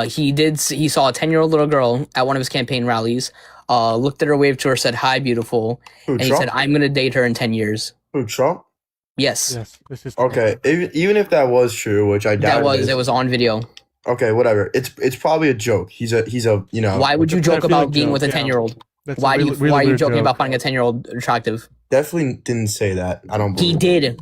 He saw a 10-year-old little girl at one of his campaign rallies. Looked at her, waved to her, said "Hi, beautiful," and he said, "I'm gonna date her in 10 years." Who, Trump? Yes. Yes, this is true. Okay, even if that was true, which I doubt it was on video. Okay, whatever. It's probably a joke. He's a you know. Why would you joke about being with a 10-year-old? Why are you joking about finding a 10-year-old attractive? Definitely didn't say that. I don't believe He did.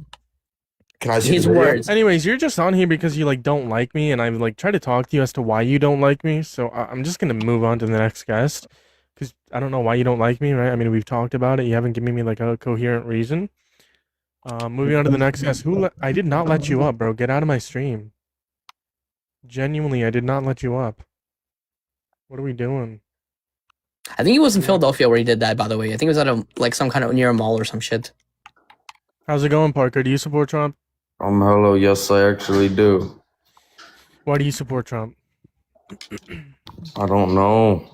Can I see his the video? words? Anyways, you're just on here because you like don't like me, and I like try to talk to you as to why you don't like me. So I'm just gonna move on to the next guest because I don't know why you don't like me, right? I mean, we've talked about it. You haven't given me like a coherent reason. Moving on to the next guest. I did not let you up, bro. Get out of my stream. Genuinely, I did not let you up. What are we doing? I think he was in Philadelphia where he did that. By the way, I think it was at some kind of near a mall or some shit. How's it going, Parker? Do you support Trump? Hello. Yes, I actually do. Why do you support Trump? I don't know.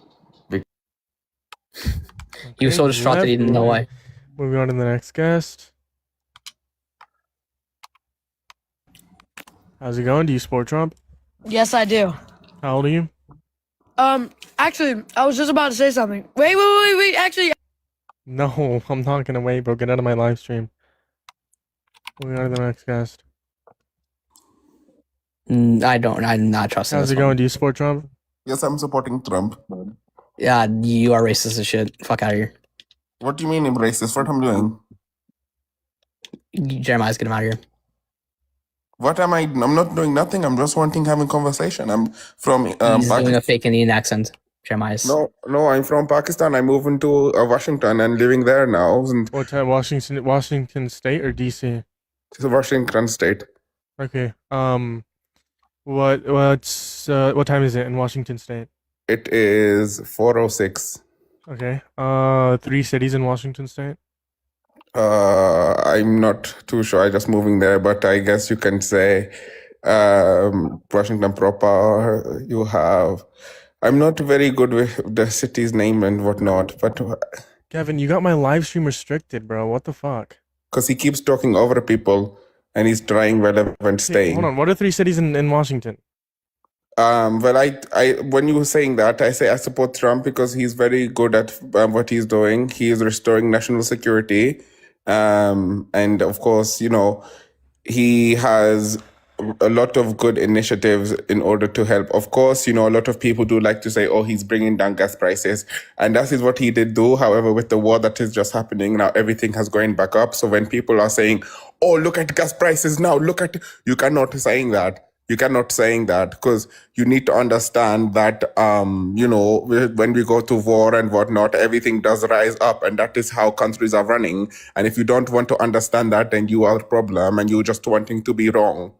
He was so distraught that he didn't know why. Moving on to the next guest. How's it going? Do you support Trump? Yes, I do. How old are you? Actually, I was just about to say something. Wait. Actually, No, I'm not gonna wait, bro. Get out of my live stream. Moving on to the next guest. I'm not trusting How's this it going? one. Do you support Trump? Yes, I'm supporting Trump. Yeah, you are racist as shit. Fuck out of here. What do you mean I'm racist? What I'm doing? Jeremiah's get him out of here. What am I? I'm not doing nothing. I'm just wanting having conversation. I'm from He's doing Pakistan. a fake Indian accent. Jeremiah's. No, I'm from Pakistan. I moved into Washington and living there now. And What time? Washington State or DC? it's Washington State. Okay. What time is it in Washington State? It is 4:06. Okay. 3 cities in Washington State. I'm not too sure. I just moving there, but I guess you can say Washington proper. You have. I'm not very good with the city's name and whatnot, but Kevin, you got my live stream restricted, bro. What the fuck? because he keeps talking over people and he's trying relevant Okay, staying. hold on. What are 3 cities in Washington? Well, I when you were saying that, I say I support Trump because he's very good at what he's doing. He is restoring national security, and of course, he has a lot of good initiatives in order to help. Of course, a lot of people do like to say, "Oh, he's bringing down gas prices," and that is what he did do. However, with the war that is just happening now, everything has going back up. So when people are saying, "Oh, look at gas prices now," you cannot saying that. You cannot saying that because you need to understand that, when we go to war and whatnot, everything does rise up, and that is how countries are running. And if you don't want to understand that, then you are a problem, and you're just wanting to be wrong.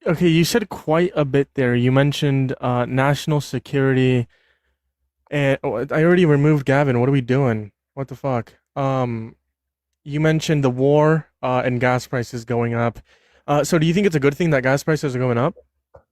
Okay, you said quite a bit there. You mentioned national security, and I already removed Gavin. What are we doing? What the fuck? You mentioned the war and gas prices going up. So do you think it's a good thing that gas prices are going up?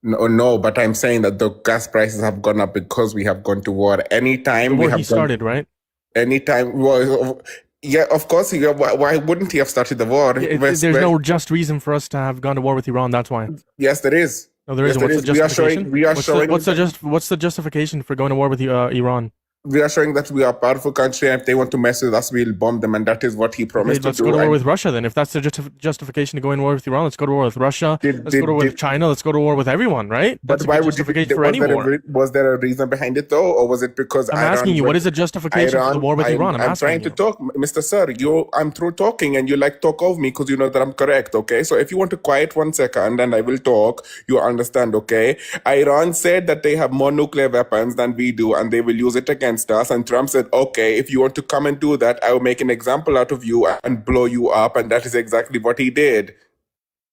No, but I'm saying that the gas prices have gone up because we have gone to war. Anytime The we war have he started, right? Anytime, well, yeah, of course. Why wouldn't he have started the war? Yeah, there's no just reason for us to have gone to war with Iran. That's why. Yes, there is. No, there Yes, isn't. What's the justification? What's the justification for going to war with Iran? We are showing that we are a powerful country, and if they want to mess with us, we'll bomb them, and that is what he promised Let's to do. go to war with Russia then. If that's the justification to go to war with Iran, let's go to war with Russia. Let's go to war with China. Let's go to war with everyone, right? That's But why would justification for any war. Was there a reason behind it though, or was it because I'm asking you, what is the justification for the war with Iran? I'm trying to talk, Mr. Sir. I'm through talking, and you like talk over me because you know that I'm correct. Okay, so if you want to quiet 1 second, and I will talk, you understand. Okay, Iran said that they have more nuclear weapons than we do, and they will use it against us. And Trump said, okay, if you want to come and do that, I will make an example out of you and blow you up. And that is exactly what he did.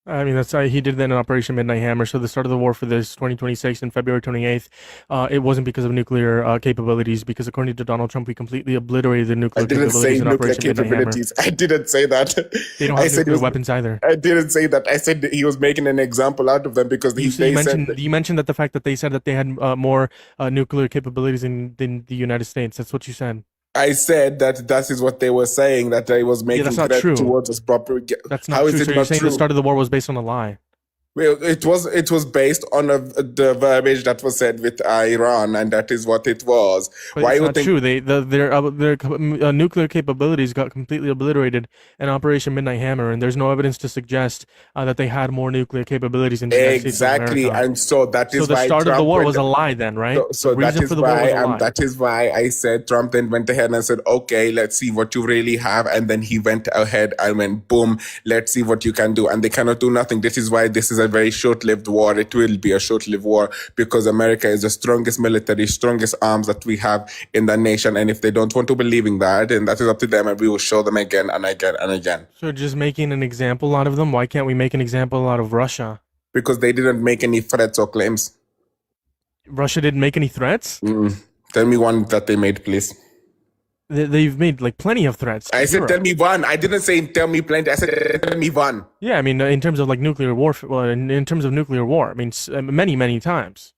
I mean, he did that in Operation Midnight Hammer. So the start of the war for this 2026 and February 28th, it wasn't because of nuclear capabilities, because according to Donald Trump, we completely obliterated the nuclear capabilities in Operation Midnight Hammer. I didn't say that. They don't have nuclear weapons either. I didn't say that. I said that he was making an example out of them because you mentioned that the fact that they said that they had more nuclear capabilities than the United States. That's what you said. I said that is what they were saying, that I was making threats towards us proper. That's not true. So you're saying the start of the war was based on a lie? Well, it was based on the verbiage that was said with Iran, and that is what it was. But it's not true. Their nuclear capabilities got completely obliterated in Operation Midnight Hammer, and there's no evidence to suggest that they had more nuclear capabilities in the United States of America. And so that is the why start Trump of the war was a lie, then, right? So that is why I said Trump then went ahead and said, okay, let's see what you really have, and then he went ahead and went boom, let's see what you can do, and they cannot do nothing. This is why this is a very short-lived war. It will be a short-lived war because America is the strongest military, strongest arms that we have in the nation. And if they don't want to believe in that, then that is up to them, and we will show them again and again and again. So just making an example out of them, why can't we make an example out of Russia? Because they didn't make any threats or claims. Russia didn't make any threats? Tell me one that they made, please. They've made like plenty of threats. I said, tell me one. I didn't say tell me plenty. I said, tell me one. Yeah, I mean, in terms of like nuclear warfare, well, in terms of nuclear war, I mean, many, many times.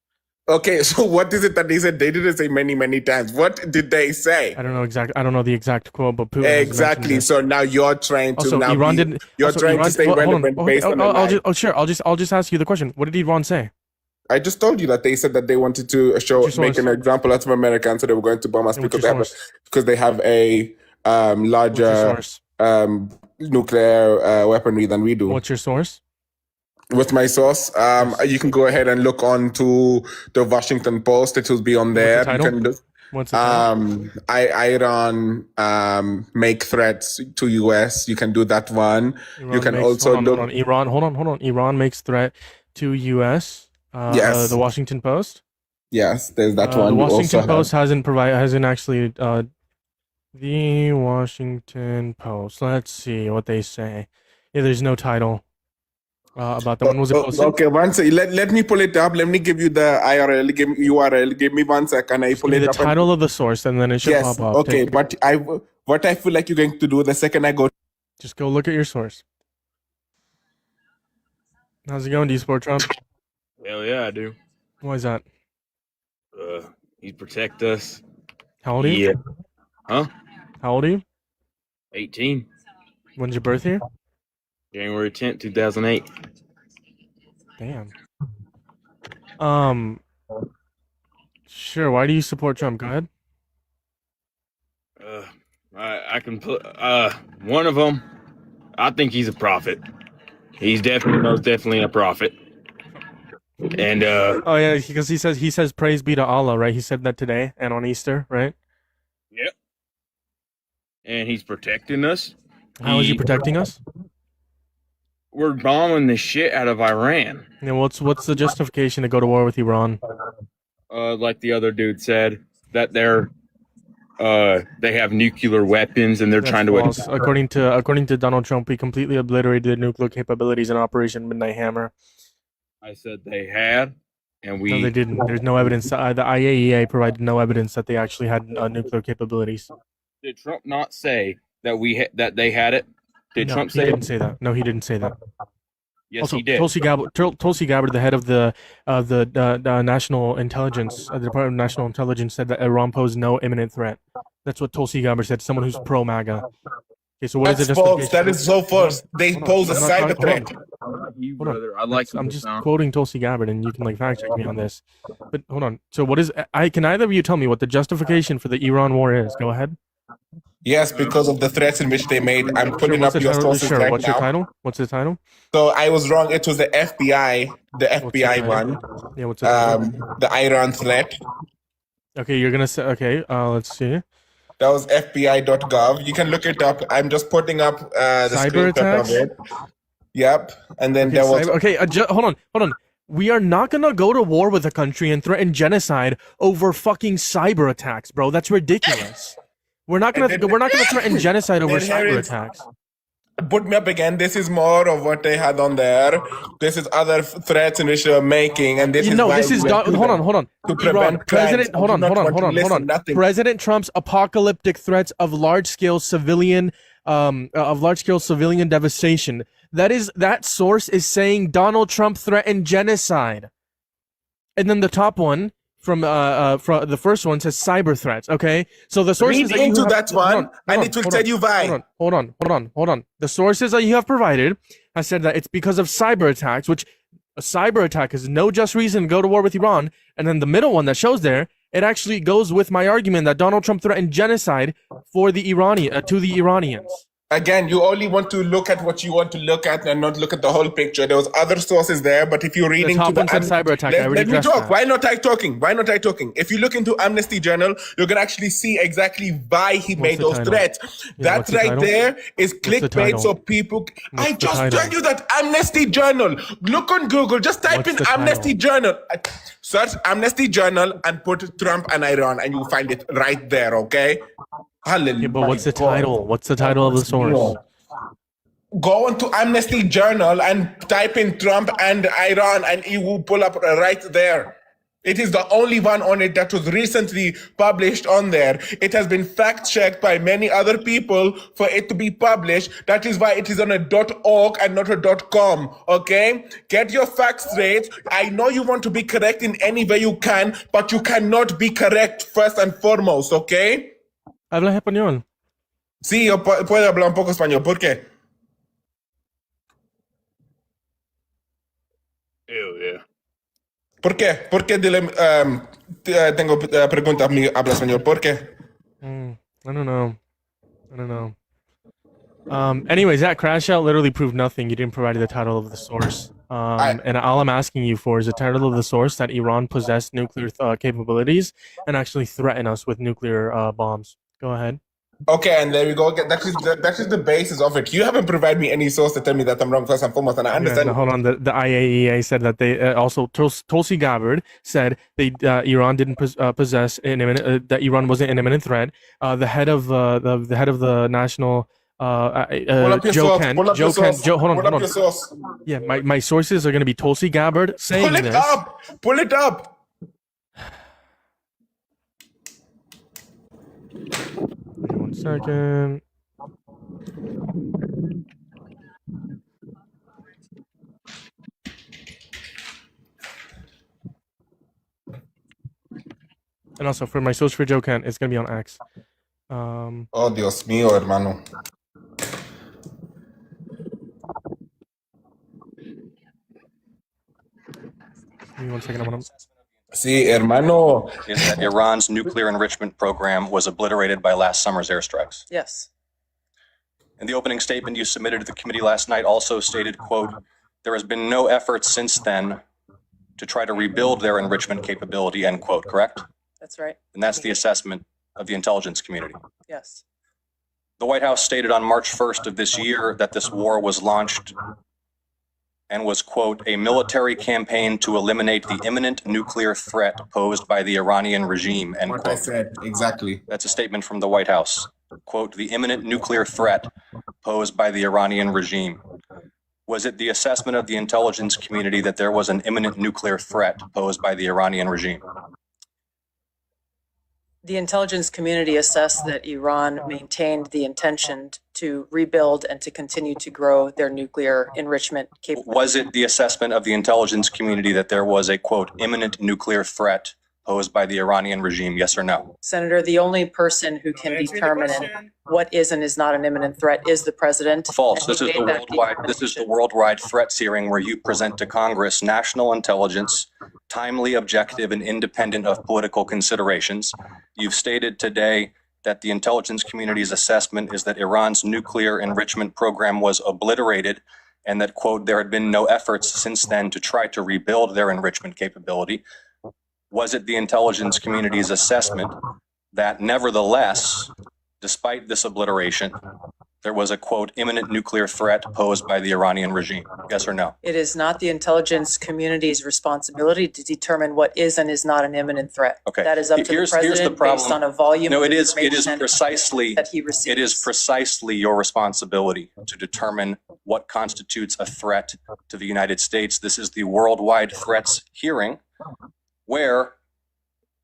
Okay, so what is it that they said? They didn't say many times. What did they say? I don't know exactly. I don't know the exact quote, but Putin has mentioned Exactly. this. So now you're trying to Also, now Iran be, didn't. you're Also, trying Iran, to stay hold on. relevant Okay, based on a lie. I'll just ask you the question. What did Iran say? I just told you that they said that they wanted to make an example out of America, and so they were going to bomb us because they have a larger nuclear weaponry than we do. What's your source? With my source, you can go ahead and look on to the Washington Post. It will be on there. What's the title? You can look. What's the title? Iran make threats to US. You can do that one. You can also look. Iran. Hold on. Iran makes threat to US. Yes. The Washington Post. Yes, there's that one. The Washington Post hasn't actually. The Washington Post. Let's see what they say. Yeah, there's no title. About that. When was it posted? Okay, one second. Let me pull it up. Let me give you the URL. Give me 1 second. I pull it the up. Title of the source, and then it should pop up. Okay, but what I feel like you're going to do the second I go. Just go look at your source. How's it going? Do you support Trump? Hell yeah, I do. Why is that? He protect us. How old are you? Yeah. Huh? How old are you? 18. When's your birth year? January 10th, 2008. Damn. Sure. Why do you support Trump? Go ahead. I can put one of them. I think he's a prophet. He's most definitely a prophet. And oh yeah, because he says praise be to Allah, right? He said that today and on Easter, right? Yep. And he's protecting us. How is he protecting us? We're bombing the shit out of Iran. Yeah, what's the justification to go to war with Iran? Like the other dude said, that they have nuclear weapons and they're trying to. False. According to Donald Trump, he completely obliterated nuclear capabilities in Operation Midnight Hammer. I said they had, and we. No, they didn't. There's no evidence. The IAEA provided no evidence that they actually had nuclear capabilities. Did Trump not say that that they had it? Did Trump say? He didn't say that. No, he didn't say that. Yes, also, he did. Tulsi Gabbard, the head of the National Intelligence, the Department of National Intelligence, said that Iran posed no imminent threat. That's what Tulsi Gabbard said. Someone who's pro MAGA. Okay, so what is the false. That is so false. They pose a cyber threat. I'm just quoting Tulsi Gabbard, and you can fact check me on this. But hold on. So what is? Can either of you tell me what the justification for the Iran war is? Go ahead. Yes, because of the threats in which they made. I'm putting up your sources right now. What's your title? What's the title? So I was wrong. It was the FBI, one. Yeah, what's the the Iran threat. Okay, you're gonna say. Okay, let's see. That was FBI.gov. You can look it up. I'm just putting up the cyber attacks of it. Yep, and then there was. Hold on. We are not gonna go to war with a country and threaten genocide over fucking cyber attacks, bro. That's ridiculous. We're not gonna threaten genocide over cyber attacks. Put me up again. This is more of what they had on there. This is other threats in which they are making, and this is why this is hold on. To prevent President, hold on. President Trump's apocalyptic threats of large-scale civilian devastation. That source is saying Donald Trump threatened genocide, and then the top one. From the first one says cyber threats. Okay, so the sources read into that one, and it will tell you why. Hold on. The sources that you have provided, I said that it's because of cyber attacks, which a cyber attack is no just reason to go to war with Iran. And then the middle one that shows there, it actually goes with my argument that Donald Trump threatened genocide for the to the Iranians. Again, you only want to look at what you want to look at and not look at the whole picture. There was other sources there, but if you're reading the top one said cyber attack. Let me talk. Why not I talking? If you look into Amnesty Journal, you're gonna actually see exactly why he made those threats. Yeah, that right there is clickbait, so people. I just tell you that Amnesty Journal. Look on Google. Just type in Amnesty Journal. Search Amnesty Journal and put Trump and Iran, and you'll find it right there. Okay. Hallelujah. Yeah, but what's the title? What's the title of the source? Go on to Amnesty Journal and type in Trump and Iran, and it will pull up right there. It is the only one on it that was recently published on there. It has been fact-checked by many other people for it to be published. That is why it is on a .org and not a .com, okay? Get your facts straight. I know you want to be correct in any way you can, but you cannot be correct first and foremost, okay? Habla español. Sí, yo puedo hablar un poco español. ¿Por qué? Hell yeah. ¿Por qué? ¿Por qué tengo preguntas? ¿Habla español? ¿Por qué? I don't know. Anyways, that crash out literally proved nothing. You didn't provide the title of the source. And all I'm asking you for is the title of the source that Iran possessed nuclear capabilities and actually threaten us with nuclear bombs. Go ahead. Okay, and there we go. That is the basis of it. You haven't provided me any source to tell me that I'm wrong first and foremost, and I understand. Yeah, hold on. The IAEA said that they also Tulsi Gabbard said they Iran didn't possess an imminent that Iran wasn't an imminent threat. The head of the national Joe Kent. Hold on. Yeah, my sources are going to be Tulsi Gabbard saying this. Pull it up. Wait 1 second. And also for my source for Joe Kent, it's gonna be on X. Oh Dios mío, hermano. Give me 1 second. I'm gonna. Sí, hermano. Is that Iran's nuclear enrichment program was obliterated by last summer's airstrikes. Yes. In the opening statement you submitted to the committee last night also stated, quote, there has been no effort since then to try to rebuild their enrichment capability, end quote, correct? That's right. And that's the assessment of the intelligence community. Yes. The White House stated on March 1st of this year that this war was launched and was, quote, a military campaign to eliminate the imminent nuclear threat posed by the Iranian regime, end What quote. I said, exactly. That's a statement from the White House. Quote, the imminent nuclear threat posed by the Iranian regime. Was it the assessment of the intelligence community that there was an imminent nuclear threat posed by the Iranian regime? The intelligence community assessed that Iran maintained the intention to rebuild and to continue to grow their nuclear enrichment capability. Was it the assessment of the intelligence community that there was a, quote, imminent nuclear threat posed by the Iranian regime, yes or no? Senator, the only person who can determine what is and is not an imminent threat is the president. False. This is the worldwide threats hearing where you present to Congress national intelligence, timely, objective, and independent of political considerations. You've stated today that the intelligence community's assessment is that Iran's nuclear enrichment program was obliterated and that, quote, there had been no efforts since then to try to rebuild their enrichment capability. Was it the intelligence community's assessment that nevertheless, despite this obliteration, there was a, quote, imminent nuclear threat posed by the Iranian regime? Yes or no? It is not the intelligence community's responsibility to determine what is and is not an imminent threat. Okay. That is up to the president based on a volume No, of it is information precisely that he receives. It is precisely your responsibility to determine what constitutes a threat to the United States. This is the worldwide threats hearing where,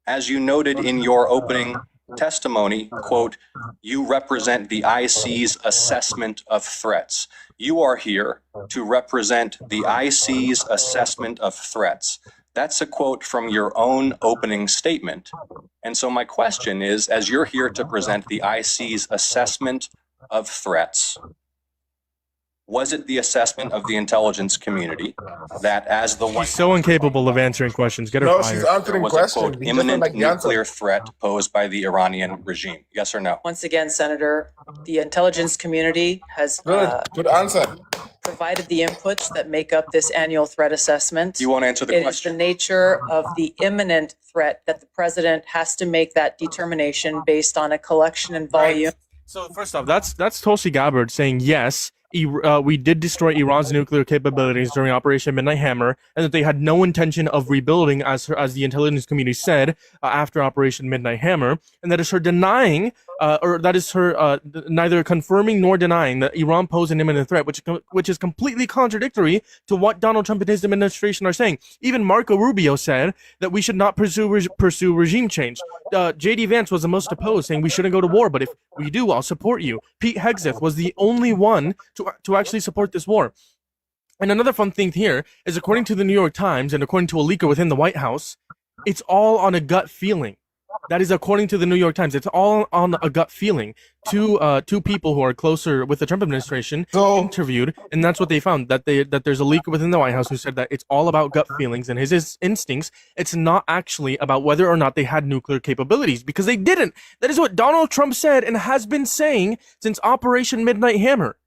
as you noted in your opening testimony, quote, you represent the IC's assessment of threats. You are here to represent the IC's assessment of threats. That's a quote from your own opening statement. And so my question is, as you're here to present the IC's assessment of threats, was it the assessment of the intelligence community that as the She's so incapable of answering questions. Get her fired. She's answering was questions. a, quote, imminent nuclear threat posed by the Iranian regime? Yes or no? Once again, Senator, the intelligence community has Good answer. provided the inputs that make up this annual threat assessment. You won't answer the It question. is the nature of the imminent threat that the president has to make that determination based on a collection and volume. So first off, that's Tulsi Gabbard saying yes, we did destroy Iran's nuclear capabilities during Operation Midnight Hammer, and that they had no intention of rebuilding, as the intelligence community said, after Operation Midnight Hammer, and that is her denying, or that is her neither confirming nor denying that Iran posed an imminent threat, which is completely contradictory to what Donald Trump and his administration are saying. Even Marco Rubio said that we should not pursue regime change. J.D. Vance was the most opposed, saying we shouldn't go to war, but if we do, I'll support you. Pete Hegseth was the only one to actually support this war. And another fun thing here is, according to the New York Times and according to a leaker within the White House, it's all on a gut feeling. That is according to the New York Times. It's all on a gut feeling. Two people who are closer with the Trump administration interviewed, and that's what they found. That there's a leaker within the White House who said that it's all about gut feelings and his instincts. It's not actually about whether or not they had nuclear capabilities, because they didn't. That is what Donald Trump said and has been saying since Operation Midnight Hammer.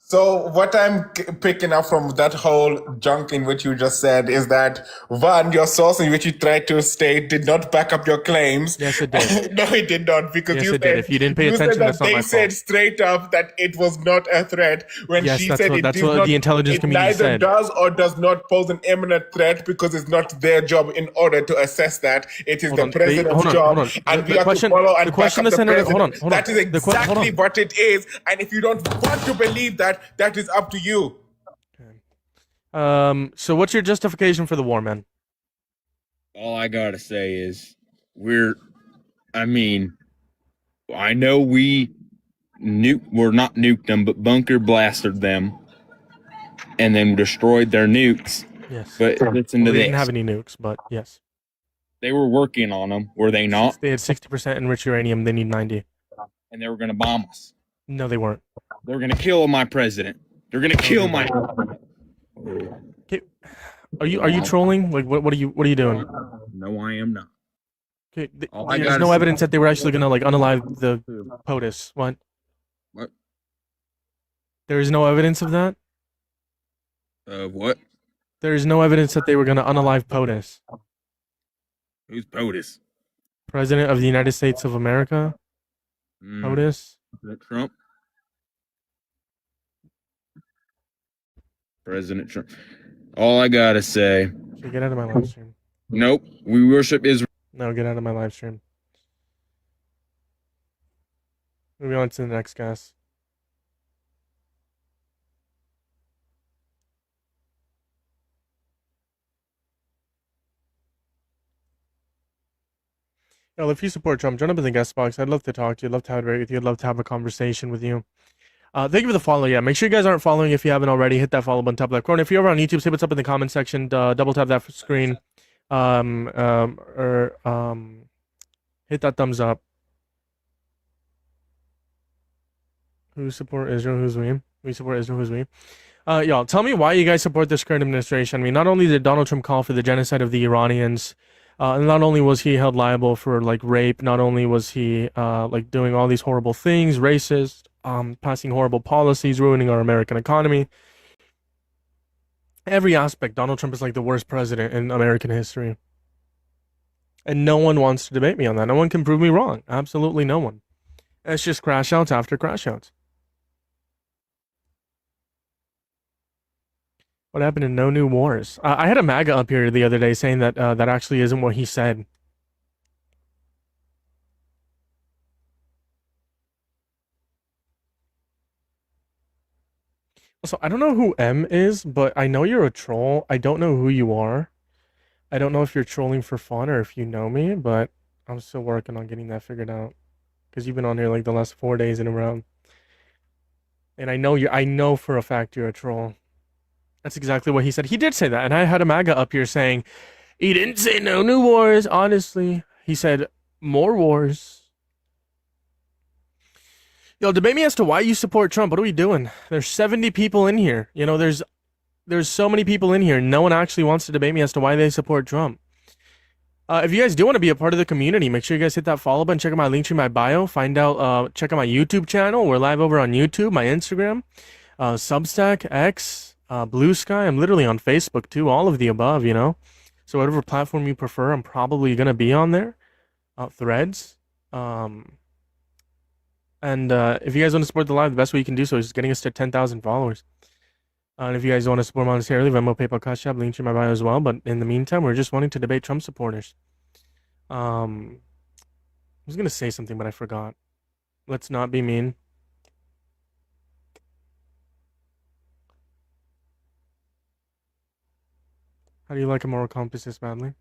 So what I'm picking up from that whole junk in which you just said is that, one, your source in which you tried to state did not back up your claims. Yes, it did. No, it did not, because Yes, you it said, did. If you didn't pay you attention, said that that's not they my said fault. straight up that it was not a threat when Yes, she that's said what- it that's did what not, the intelligence it community neither said. does or does not pose an imminent threat, because it's not their job in order to assess that. It is the president's job, and we have to follow and back up the president. Hold on. That is exactly what it is, and if you don't want to believe that, that is up to you. So what's your justification for the war, man? All I gotta say is I know we're not nuked them, but bunker blasted them and then destroyed their nukes. Yes. But listen to They this. didn't have any nukes, but yes. They were working on them, were they not? They had 60% enriched uranium. They need 90. And they were going to bomb us. No, they weren't. They were going to kill my president. They're going to kill my. Okay. Are you trolling? Like what are you doing? No, I am not. Okay. All I There's gotta no say- evidence that they were actually gonna like unalive the POTUS. What? What? There is no evidence of that. What? There is no evidence that they were gonna unalive POTUS. Who's POTUS? President of the United States of America. POTUS. Is that Trump? President Trump. All I gotta say. Okay, get out of my live stream. Nope. We worship Israel. No, get out of my live stream. Moving on to the next guest. Well, if you support Trump, join up in the guest box. I'd love to talk to you. I'd love to have a debate with you. I'd love to have a conversation with you. Thank you for the follow. Yeah, make sure you guys aren't following if you haven't already. Hit that follow button top left corner. If you're over on YouTube, say what's up in the comment section. Double tap that screen. Hit that thumbs up. Who support Israel? Who's we? We support Israel. Who's we? Y'all, tell me why you guys support this current administration. I mean, not only did Donald Trump call for the genocide of the Iranians, not only was he held liable for like rape, not only was he like doing all these horrible things, racist, passing horrible policies, ruining our American economy. Every aspect, Donald Trump is like the worst president in American history. And no one wants to debate me on that. No one can prove me wrong. Absolutely no one. It's just crash outs after crash outs. What happened to no new wars? I had a MAGA up here the other day saying that that actually isn't what he said. So I don't know who M is, but I know you're a troll. I don't know who you are. I don't know if you're trolling for fun or if you know me, but I'm still working on getting that figured out. Because you've been on here like the last 4 days in a row. And I know for a fact you're a troll. That's exactly what he said. He did say that, and I had a MAGA up here saying, he didn't say no new wars, honestly. He said more wars. Yo, debate me as to why you support Trump. What are we doing? There's 70 people in here. You know, there's so many people in here. No one actually wants to debate me as to why they support Trump. If you guys do want to be a part of the community, make sure you guys hit that follow button. Check out my link to my bio. Find out, check out my YouTube channel. We're live over on YouTube, my Instagram, Substack, X, Blue Sky. I'm literally on Facebook too. All of the above, you know. So whatever platform you prefer, I'm probably gonna be on there. Threads. And if you guys want to support the live, the best way you can do so is getting us to 10,000 followers. And if you guys want to support monetarily, Venmo, PayPal, Cash App, link to my bio as well. But in the meantime, we're just wanting to debate Trump supporters. I was gonna say something, but I forgot. Let's not be mean. How do you like a moral compass this badly?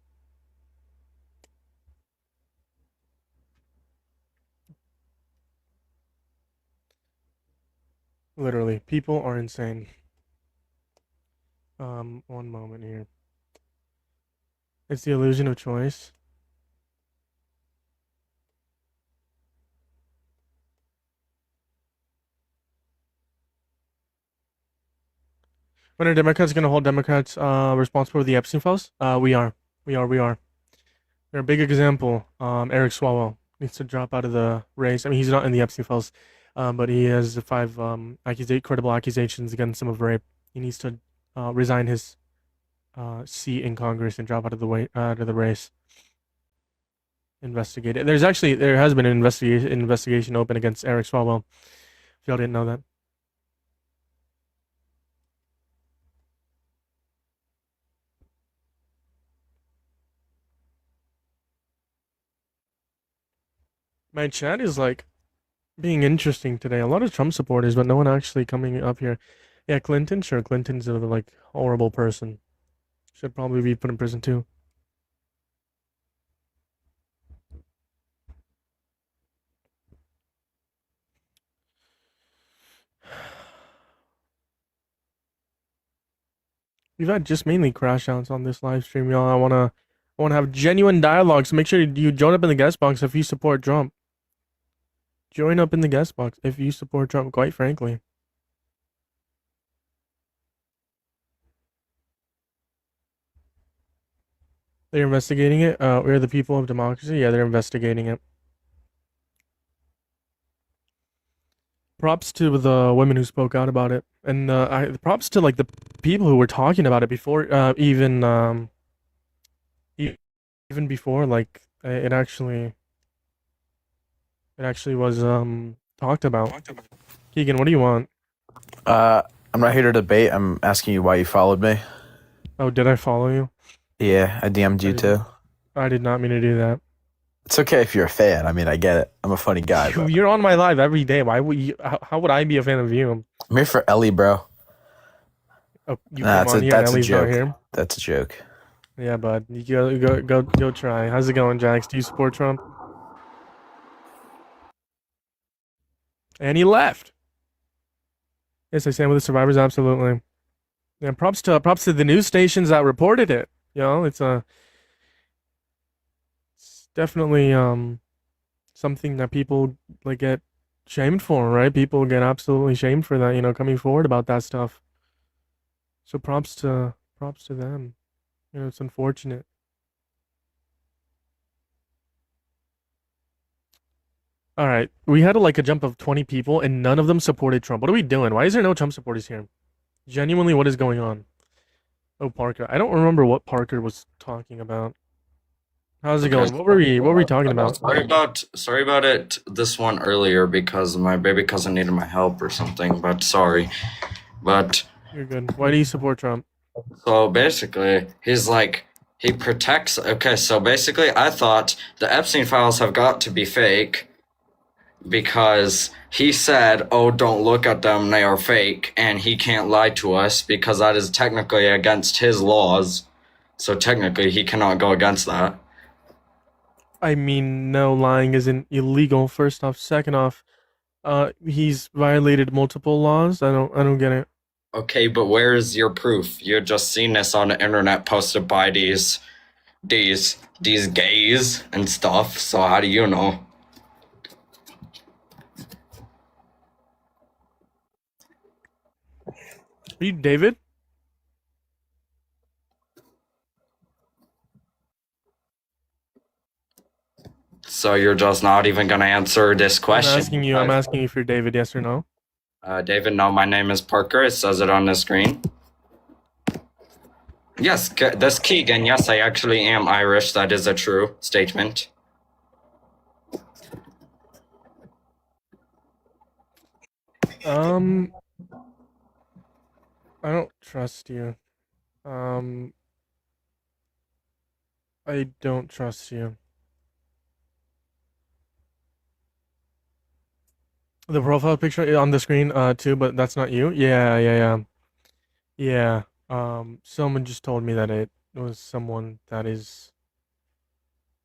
Literally, people are insane. One moment here. It's the illusion of choice. When are Democrats going to hold Democrats responsible for the Epstein files? We are. They're a big example. Eric Swalwell needs to drop out of the race. I mean, he's not in the Epstein files, but he has 5 credible accusations against him of rape. He needs to resign his seat in Congress and drop out of the race. Investigate it. There has been an investigation open against Eric Swalwell. If y'all didn't know that. My chat is like being interesting today. A lot of Trump supporters, but no one actually coming up here. Yeah, Clinton. Sure, Clinton's a like horrible person. Should probably be put in prison too. We've had just mainly crash outs on this live stream, y'all. I wanna have genuine dialogue. So make sure you join up in the guest box if you support Trump. Join up in the guest box if you support Trump. Quite frankly. They're investigating it. We're the people of democracy. Yeah, they're investigating it. Props to the women who spoke out about it, and props to like the people who were talking about it before, even before like it actually was talked about. Keegan, what do you want? I'm not here to debate. I'm asking you why you followed me. Oh, did I follow you? Yeah, I DM'd you too. I did not mean to do that. It's okay if you're a fan. I mean, I get it. I'm a funny guy. You're on my live every day. Why would you? How would I be a fan of you? I'm here for Ellie, bro. Oh, you came on here and Ellie's not here? That's a joke. Yeah, bud. You go try. How's it going, Jax? Do you support Trump? And he left. Yes, I stand with the survivors. Absolutely. Yeah, props to the news stations that reported it. You know, it's definitely something that people like get shamed for, right? People get absolutely shamed for that, you know, coming forward about that stuff. So props to them. You know, it's unfortunate. All right, we had a jump of 20 people, and none of them supported Trump. What are we doing? Why is there no Trump supporters here? Genuinely, what is going on? Oh, Parker. I don't remember what Parker was talking about. How's it going? What were we talking about? Sorry about it. This one earlier because my baby cousin needed my help or something. But sorry. But you're good. Why do you support Trump? So basically, he's like he protects. Okay, so basically, I thought the Epstein files have got to be fake because he said, "Oh, don't look at them; they are fake," and he can't lie to us because that is technically against his laws. So technically, he cannot go against that. I mean, no, lying isn't illegal. First off, second off, he's violated multiple laws. I don't get it. Okay, but where is your proof? You've just seen this on the internet posted by these gays and stuff. So how do you know? Are you David? So you're just not even gonna answer this question? I'm asking you if you're David, yes or no? David, no, my name is Parker. It says it on the screen. Yes, that's Keegan. Yes, I actually am Irish. That is a true statement. I don't trust you. I don't trust you. The profile picture on the screen, too, but that's not you. Yeah. Someone just told me that it was someone that is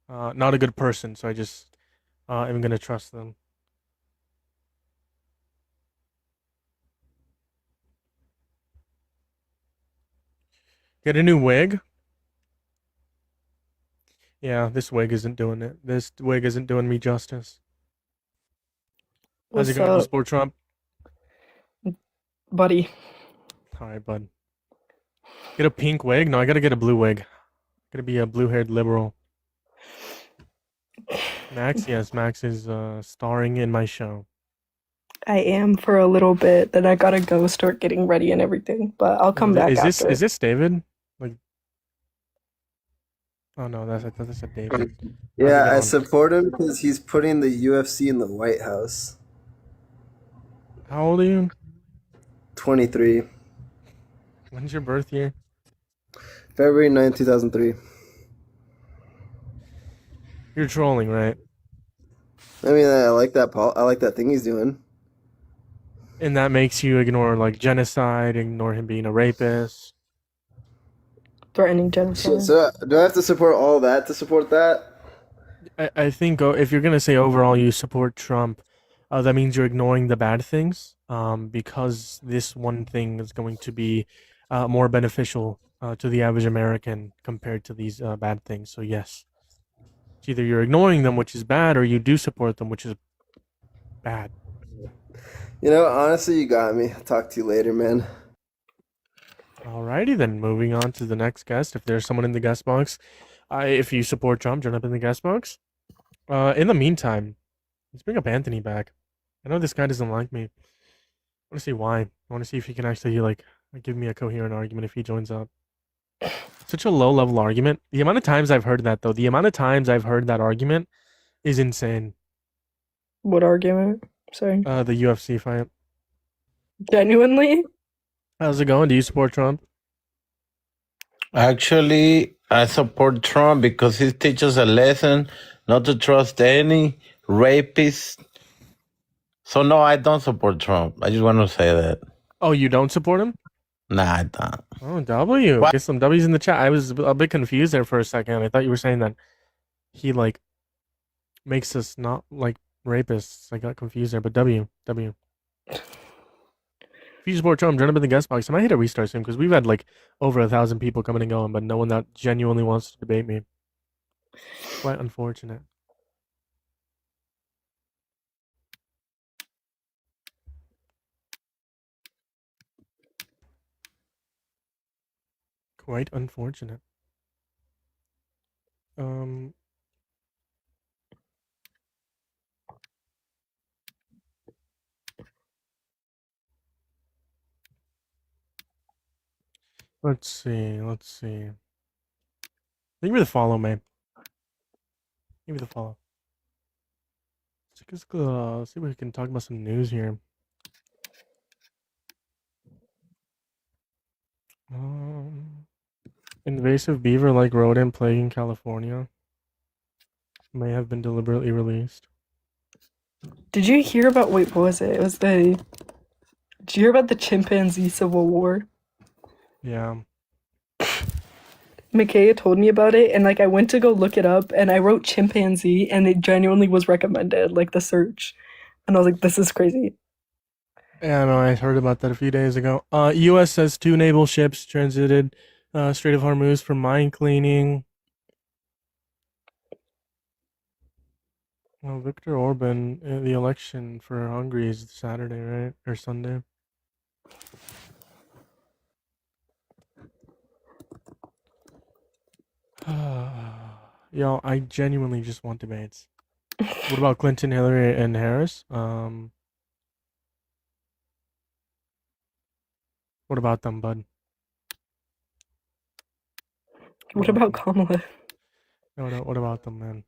not a good person, so I just am gonna trust them. Get a new wig. Yeah, this wig isn't doing it. This wig isn't doing me justice. How's it What's going? You up, support Trump? buddy? All right, bud. Get a pink wig? No, I gotta get a blue wig. Gotta be a blue-haired liberal. Max? Yes, Max is starring in my show. I am for a little bit. Then I gotta go start getting ready and everything. But I'll come back after. Is this David? Like, oh no, I thought that said David. How's it Yeah, I going? support him because he's putting the UFC in the White House. How old are you? 23. When's your birth year? February 9, 2003. You're trolling, right? I mean, I like that I like that thing he's doing. And that makes you ignore like genocide, ignore him being a rapist. Threatening genocide. So do I have to support all that to support that? I think if you're gonna say overall you support Trump, that means you're ignoring the bad things. Because this one thing is going to be more beneficial to the average American compared to these bad things. So yes, it's either you're ignoring them, which is bad, or you do support them, which is bad. You know, honestly, you got me. I'll talk to you later, man. Alrighty then, moving on to the next guest. If there's someone in the guest box, if you support Trump, join up in the guest box. In the meantime, let's bring up Anthony back. I know this guy doesn't like me. I want to see why. I want to see if he can actually like give me a coherent argument if he joins up. Such a low level argument. The amount of times I've heard that though, the amount of times I've heard that argument is insane. What argument? Sorry. The UFC fight. Genuinely? How's it going? Do you support Trump? Actually, I support Trump because he teaches a lesson not to trust any rapist. So no, I don't support Trump. I just want to say that. Oh, you don't support him? Nah, I don't. Oh, W. Get some W's in the chat. I was a bit confused there for a second. I thought you were saying that he like makes us not like rapists. I got confused there, but W. If you support Trump, join up in the guest box. I might hit a restart soon because we've had like over 1,000 people coming and going, but no one that genuinely wants to debate me. Quite unfortunate. Quite unfortunate. Let's see. Give me the follow, man. Give me the follow. Let's see if we can talk about some news here. Invasive beaver-like rodent plaguing California may have been deliberately released. Did you hear about? Wait, what was it? It was the. Did you hear about the chimpanzee civil war? Yeah. Micaiah told me about it, and like I went to go look it up, and I wrote chimpanzee, and it genuinely was recommended, like the search, and I was like, this is crazy. Yeah, no, I heard about that a few days ago. U.S. says 2 naval ships transited Strait of Hormuz for mine cleaning. Well, Viktor Orban, the election for Hungary is Saturday, right? Or Sunday? Yo, I genuinely just want debates. What about Clinton, Hillary, and Harris? What about them, bud? What about Kamala? No, what about them, man?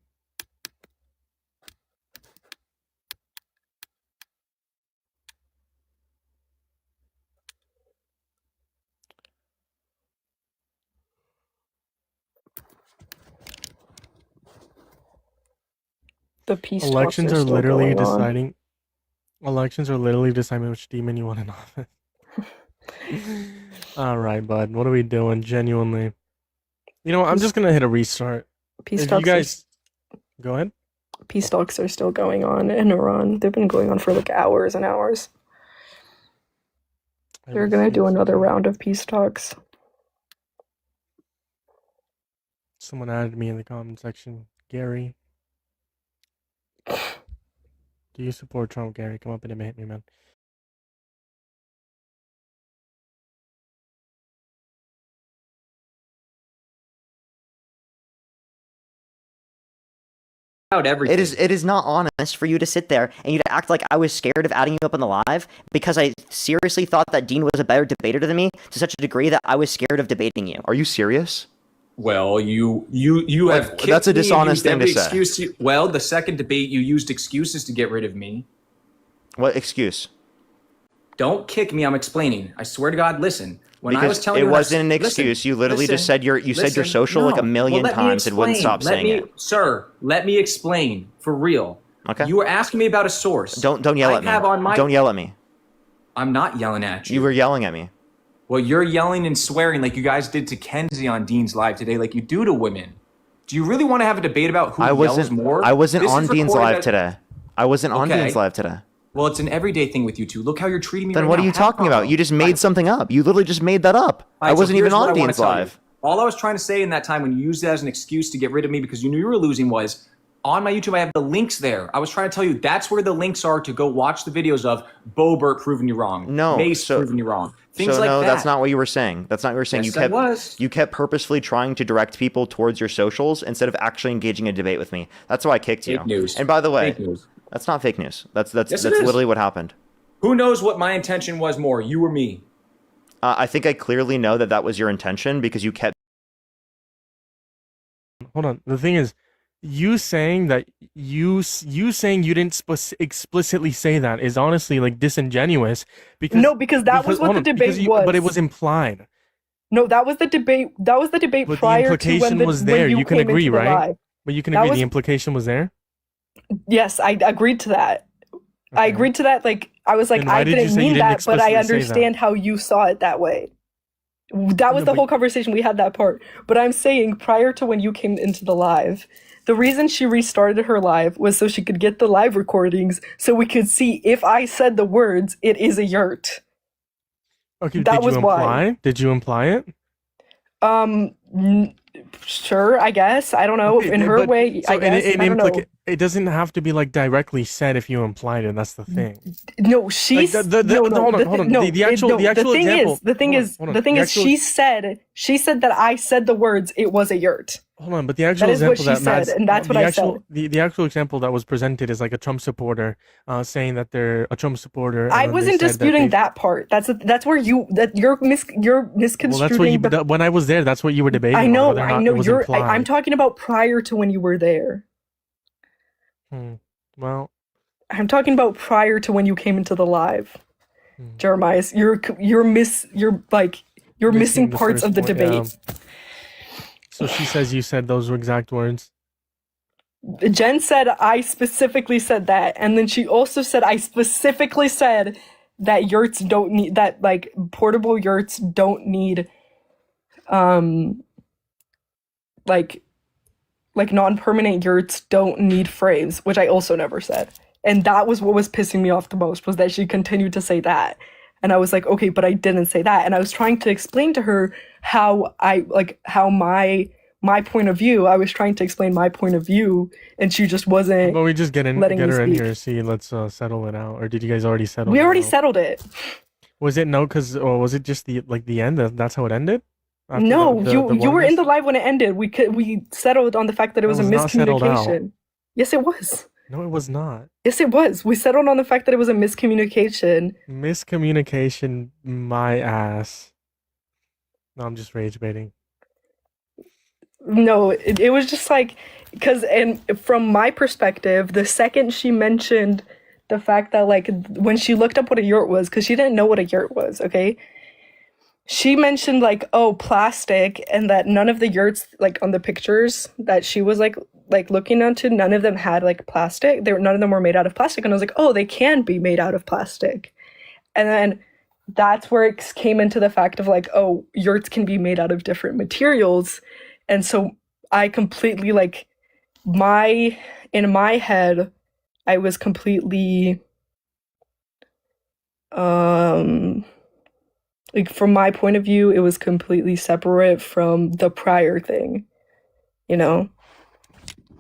The peace elections talks are still literally going on. deciding. Elections are literally deciding which demon you want in office. All right, bud. What are we doing? Genuinely. You know what? I'm just gonna hit a restart. Peace If you talks guys go ahead. Peace talks are still going on in Iran. They've been going on for like hours and hours. They're gonna do another round of peace talks. Someone added me in the comment section. Gary. Do you support Trump, Gary? Come up and hit me, man. It is not honest for you to sit there and you to act like I was scared of adding you up on the live because I seriously thought that Dean was a better debater than me to such a degree that I was scared of debating you. Are you serious? Well, you Like, have kicked that's a me and dishonest used thing to every say. excuse well, the second debate you used excuses to get rid of me. What excuse? Don't kick me. I'm explaining. I swear to God. Listen. When I Because was telling it you, how to- wasn't an excuse. listen, You literally just listen, said you said your listen. social like a No. million Well, let me times and wouldn't explain. stop saying it. Sir, let me explain for real. Okay. You were asking me about a source. Don't yell at me. Don't yell at me. I'm not yelling at you. You were yelling at me. Well, you're yelling and swearing like you guys did to Kenzie on Dean's Live today, like you do to women. Do you really want to have a debate about who yells more? I wasn't This on is Dean's recorded Live at- today. I wasn't on Okay. Dean's Live today. Well, it's an everyday thing with you two. Look how you're treating me Then right what now. are you Have a talking about? problem. You just made something up. You literally just made that up. All I right, so wasn't even here's what on I wanna Dean's tell you. Live. All I was trying to say in that time when you used it as an excuse to get rid of me because you knew you were losing was on my YouTube, I have the links there. I was trying to tell you that's where the links are to go watch the videos of Bobert proving you wrong. No, Mace proving you wrong. Things so like no, that. that's not what you were saying. That's not what you were saying. Yes, You kept purposefully trying to direct people towards your socials instead of actually engaging in a debate with me. That's why I kicked you. Fake news. And by the way, Fake news. that's not fake news. That's Yes, it is. literally what happened. Who knows what my intention was more, you or me? I think I clearly know that was your intention because you kept. Hold on. The thing is, you saying that you saying you didn't explicitly say that is honestly like disingenuous because that was what hold the on, debate because was. But it was implied. No, that was the debate. That was the debate But the prior to implication when was there. when You can came agree, into the right? live. But you can That agree was- the implication was there. Yes, I agreed to that. I agreed to that. Like I was like, Then why I did you didn't say you mean didn't that, but I explicitly say that? understand how you saw it that way. That was No, the whole conversation. We had that part. But I'm saying prior to when you came into the live, the reason she restarted her live was so she could get the live recordings so we could see if I said the words, it is a yurt. Okay, That did was you why. imply? Did you imply it? Sure, I guess. I don't know. Okay, In her but- way, so I guess. I don't know. it doesn't have to be like directly said if you implied it. That's the thing. No, she's hold on. No, The actual the thing example. is, the thing hold on, is, hold on. the thing The is, actual- she said that I said the words. It was a yurt. Hold on, but the actual That is what example she that Matt's, said, and that's what the I actual, said. The actual example that was presented is like a Trump supporter, saying that they're a Trump supporter. and I then they wasn't said disputing they- that part. That's where you're Well, misconstruing. that's what you. the- When I was there, that's what you were debating. I on, know, whether or I not know. it was I'm implied. talking about prior to when you were there. Well, I'm talking about prior to when you came into the live. Jeremiah, you're missing Missing the parts of first the point, debate. So she says you said those exact words. Jen said I specifically said that, and then she also said I specifically said that yurts don't need that, like portable yurts don't need like non-permanent yurts don't need frames, which I also never said. And that was what was pissing me off the most, was that she continued to say that. And I was like, okay, but I didn't say that. And I was trying to explain to her how my point of view. I was trying to explain my point of view, and she just wasn't. But we just get letting me her in speak. here. See, let's settle it out. Or did you guys already settle? We it already out? settled it. Was it no? Or was it just the end? That's how it ended. After No, the you were oneness? in the live when it ended. We settled on the fact that it was a was not settled out. miscommunication. Yes, it was. No, it was not. Yes, it was. We settled on the fact that it was a miscommunication. Miscommunication, my ass. No, I'm just rage baiting. No, it was just like, because, and from my perspective, the second she mentioned the fact that, like, when she looked up what a yurt was, because she didn't know what a yurt was, okay? She mentioned, like, oh, plastic, and that none of the yurts, like, on the pictures that she was, like, like looking into, none of them had like plastic. None of them were made out of plastic, and I was like, oh, they can be made out of plastic. And then that's where it came into the fact of like, oh, yurts can be made out of different materials. And so I completely like in my head, I was completely like from my point of view, it was completely separate from the prior thing, you know?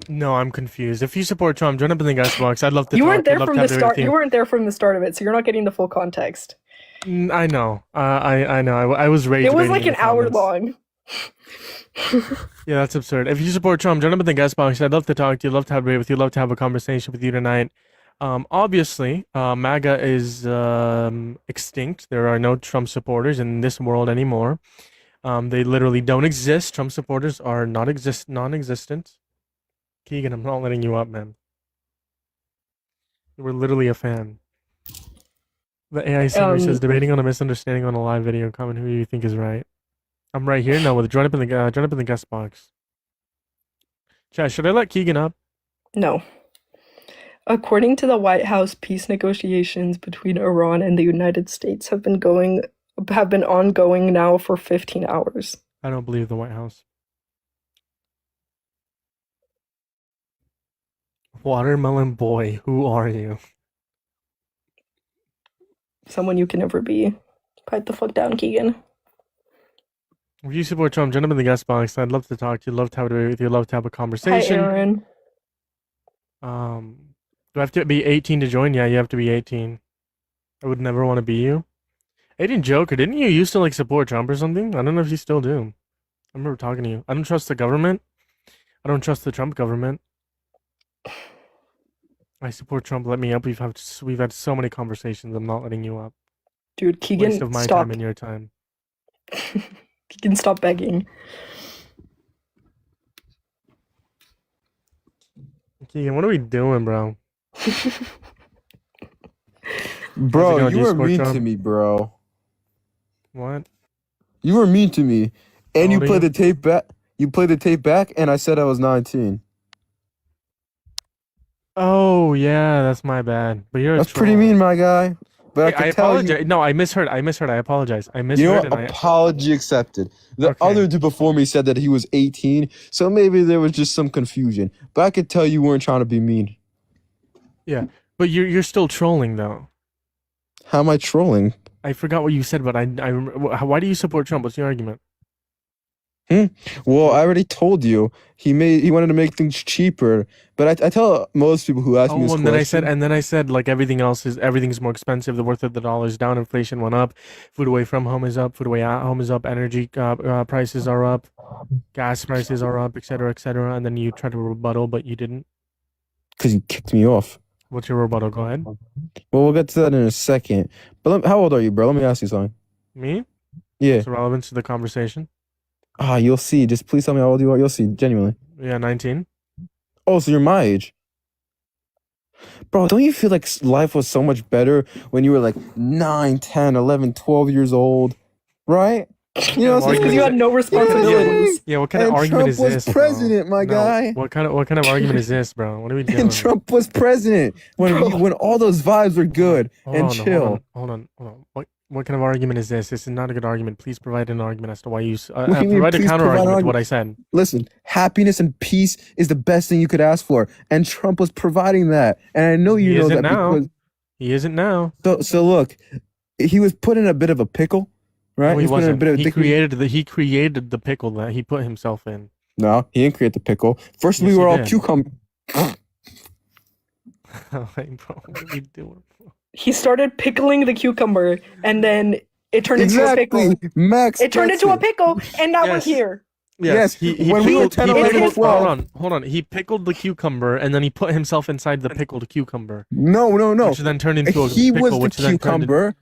No, I'm confused. If you support Trump, join up in the guest box. I'd love to You talk. weren't there I'd love from to the have start. you. You weren't there from the start of it, so you're not getting the full context. I know. I know. I was rage It was baiting like in an the hour comments. long. Yeah, that's absurd. If you support Trump, join up in the guest box. I'd love to talk to you. Love to have a debate with you. Love to have a conversation with you tonight. Obviously, MAGA is extinct. There are no Trump supporters in this world anymore. They literally don't exist. Trump supporters are non-existent. Keegan, I'm not letting you up, man. You were literally a fan. The AI singer says, debating on a misunderstanding on a live video. Comment who you think is right. I'm right here. No, join up in the guest box. Chat, should I let Keegan up? No. According to the White House, peace negotiations between Iran and the United States have been ongoing now for 15 hours. I don't believe the White House. Watermelon boy, who are you? Someone you can never be. Pipe the fuck down, Keegan. If you support Trump, join up in the guest box. I'd love to talk to you. Love to have a debate with you. Love to have a Hi, conversation. Aaron. Do I have to be 18 to join? Yeah, you have to be 18. I would never want to be you. 18 Joker, didn't you used to like support Trump or something? I don't know if you still do. I remember talking to you. I don't trust the government. I don't trust the Trump government. I support Trump. Let me up. We've had so many conversations. I'm not letting you up. Dude, Keegan, Waste of my stop. time and your time. Keegan, stop begging. Keegan, what are we doing, bro? Bro, going, you were support mean to Trump? me, bro. What? You were mean to me, and How you old are played you? the tape back. You played the tape back, and I said I was 19. Oh yeah, that's my bad. But you're a That's pretty troll. mean, my guy. But I Hey, I can tell you. apologize. No, I misheard. I apologize. I You know misheard, what? and Apology accepted. The Okay. other dude before me said that he was 18, so maybe there was just some confusion. But I could tell you weren't trying to be mean. Yeah, but you're still trolling though. How am I trolling? I forgot what you said, but I remember. Why do you support Trump? What's your argument? Well, I already told you he wanted to make things cheaper. But I tell most people who ask me this Oh, and question. then I said like everything's more expensive. The worth of the dollar is down. Inflation went up. Food away from home is up. Food away at home is up. Energy prices are up. Gas prices are up, etc., etc. And then you tried to rebuttal, but you didn't. Because you kicked me off. What's your rebuttal? Go ahead. Well, we'll get to that in a second. But how old are you, bro? Let me ask you something. Me? Yeah. It's relevant to the conversation. You'll see. Just please tell me how old you are. You'll see. Genuinely. Yeah, 19. Oh, so you're my age. Bro, don't you feel like life was so much better when you were like 9, 10, 11, 12 years old? Right? You know what I'm saying? Because you had no responsibilities. Yeah, what kind of And argument Trump is was this, president, bro? my No, guy. What kind of argument is this, bro? What are we doing? And Trump was president when all those vibes were good and chill. Hold on. What kind of argument is this? This is not a good argument. Please provide an argument as to why you What do you mean, provide a please counter provide an argument to what argument? I said. Listen, happiness and peace is the best thing you could ask for, and Trump was providing that. And I know you He know isn't that now. because He isn't now. so look, he was put in a bit of a pickle, right? No, he was put in a wasn't. bit of He dicky- created the pickle that he put himself in. No, he didn't create the pickle. First, Yes, we he were all did. cucumber. Like, bro, what are we doing? He started pickling the cucumber, and then it turned into a pickle. Max. It turned gets into a it. pickle, and now we're Yes. here. Yes, he when we were pickled, 10, he 11, pickled, 12. hold on. He pickled the cucumber and then he put himself inside the pickled cucumber. No. Which then turned into a He pickle, was the which then turned cucumber.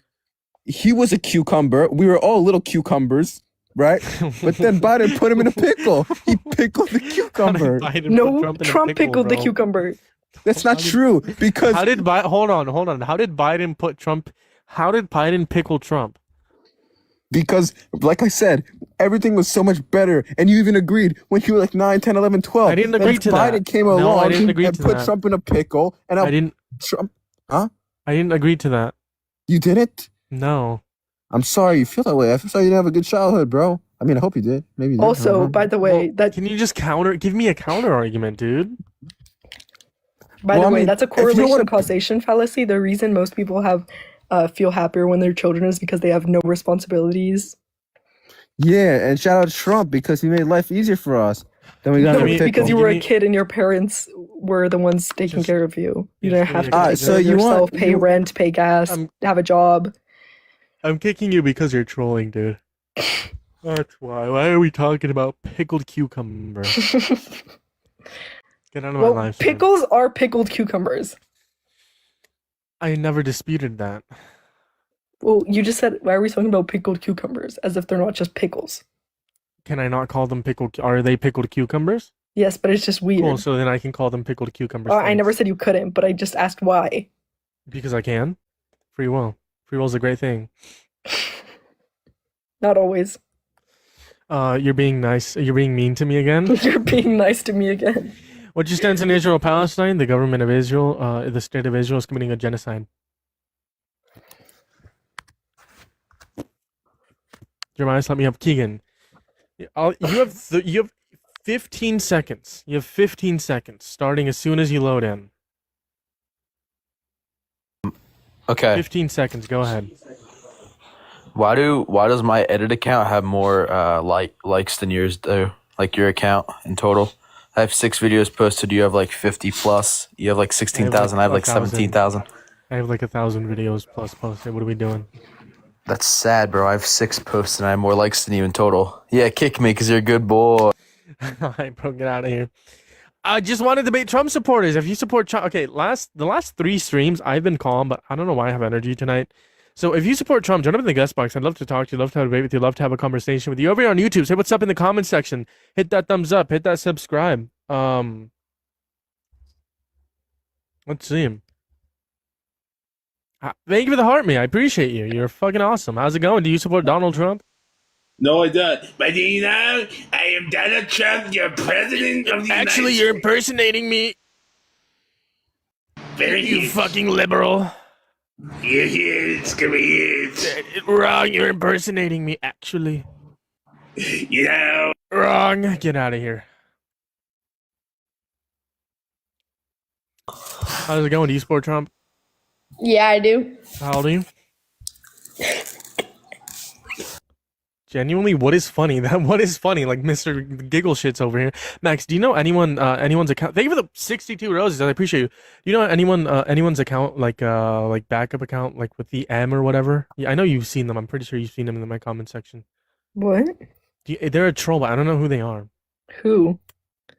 He was a cucumber. We were all little cucumbers, right? But then Biden put him in a pickle. He pickled the cucumber. No, Trump pickled the cucumber. That's not true because How did Biden? Hold on. How did Biden put Trump? How did Biden pickle Trump? Because, like I said, everything was so much better. And you even agreed when you were like 9, 10, 11, 12. I didn't agree to Biden that. came No, along I didn't agree and to put that. Trump in a pickle. And I didn't. Trump, huh? I didn't agree to that. You didn't? No. I'm sorry you feel that way. I feel like you didn't have a good childhood, bro. I mean, I hope you did. Maybe you did. I don't Also, know. by the way, Can you just give me a counter argument, dude? By the way, that's a if you don't correlation wanna- causation fallacy. The reason most people feel happier when they're children is because they have no responsibilities. Yeah, and shout out to Trump because he made life easier for us. Then we got No, a pickle. because you were a kid and your parents were the ones taking care of you. You didn't have to take so care of you want- yourself, pay rent, pay gas, have a job. I'm kicking you because you're trolling, dude. That's why. Why are we talking about pickled cucumber? Get out of my Well, life. pickles are pickled cucumbers. I never disputed that. Well, you just said, why are we talking about pickled cucumbers? As if they're not just pickles. Can I not call them pickled? Are they pickled cucumbers? Yes, but it's just weird. Cool. So then I can call them pickled cucumbers. I never said you couldn't, but I just asked why. Because I can. Free will. Free will is a great thing. Not always. You're being nice. You're being mean to me again. You're being nice to me again. What's your stance on Israel Palestine? The government of Israel, the state of Israel is committing a genocide. Jeremiah, let me up. Keegan, you have 15 seconds. You have 15 seconds, starting as soon as you load in. Okay. 15 seconds. Go ahead. Why does my edit account have more likes than yours do? Like your account in total? I have 6 videos posted. You have like 50 plus. You have like 16,000. I have like 17,000. I have like 1,000 videos plus posted. What are we doing? That's sad, bro. I have 6 posts and I have more likes than you in total. Yeah, kick me because you're a good boy. Alright, bro, get out of here. I just want to debate Trump supporters. If you support Trump, okay, the last 3 streams I've been calm, but I don't know why I have energy tonight. So if you support Trump, jump up in the guest box. I'd love to talk to you, love to have a debate with you, love to have a conversation with you. Over here on YouTube, say what's up in the comment section. Hit that thumbs up, hit that subscribe. Let's see him. Thank you for the heart, me. I appreciate you. You're fucking awesome. How's it going? Do you support Donald Trump? No, I don't. But you know, I am Donald Trump, your president of the Actually, United you're impersonating me. You fucking liberal. It's gonna be it. Wrong, you're impersonating me, actually. You know. Wrong. Get out of here. How's it going? Do you support Trump? Yeah, I do. How old are you? Genuinely, what is funny? What is funny? Like Mr. Giggle Shits over here. Max, do you know anyone's account? Thank you for the 62 roses. I appreciate you. Do you know anyone's account like backup account like with the M or whatever? Yeah, I know you've seen them. I'm pretty sure you've seen them in my comment section. What? They're a troll, but I don't know who they are. Who?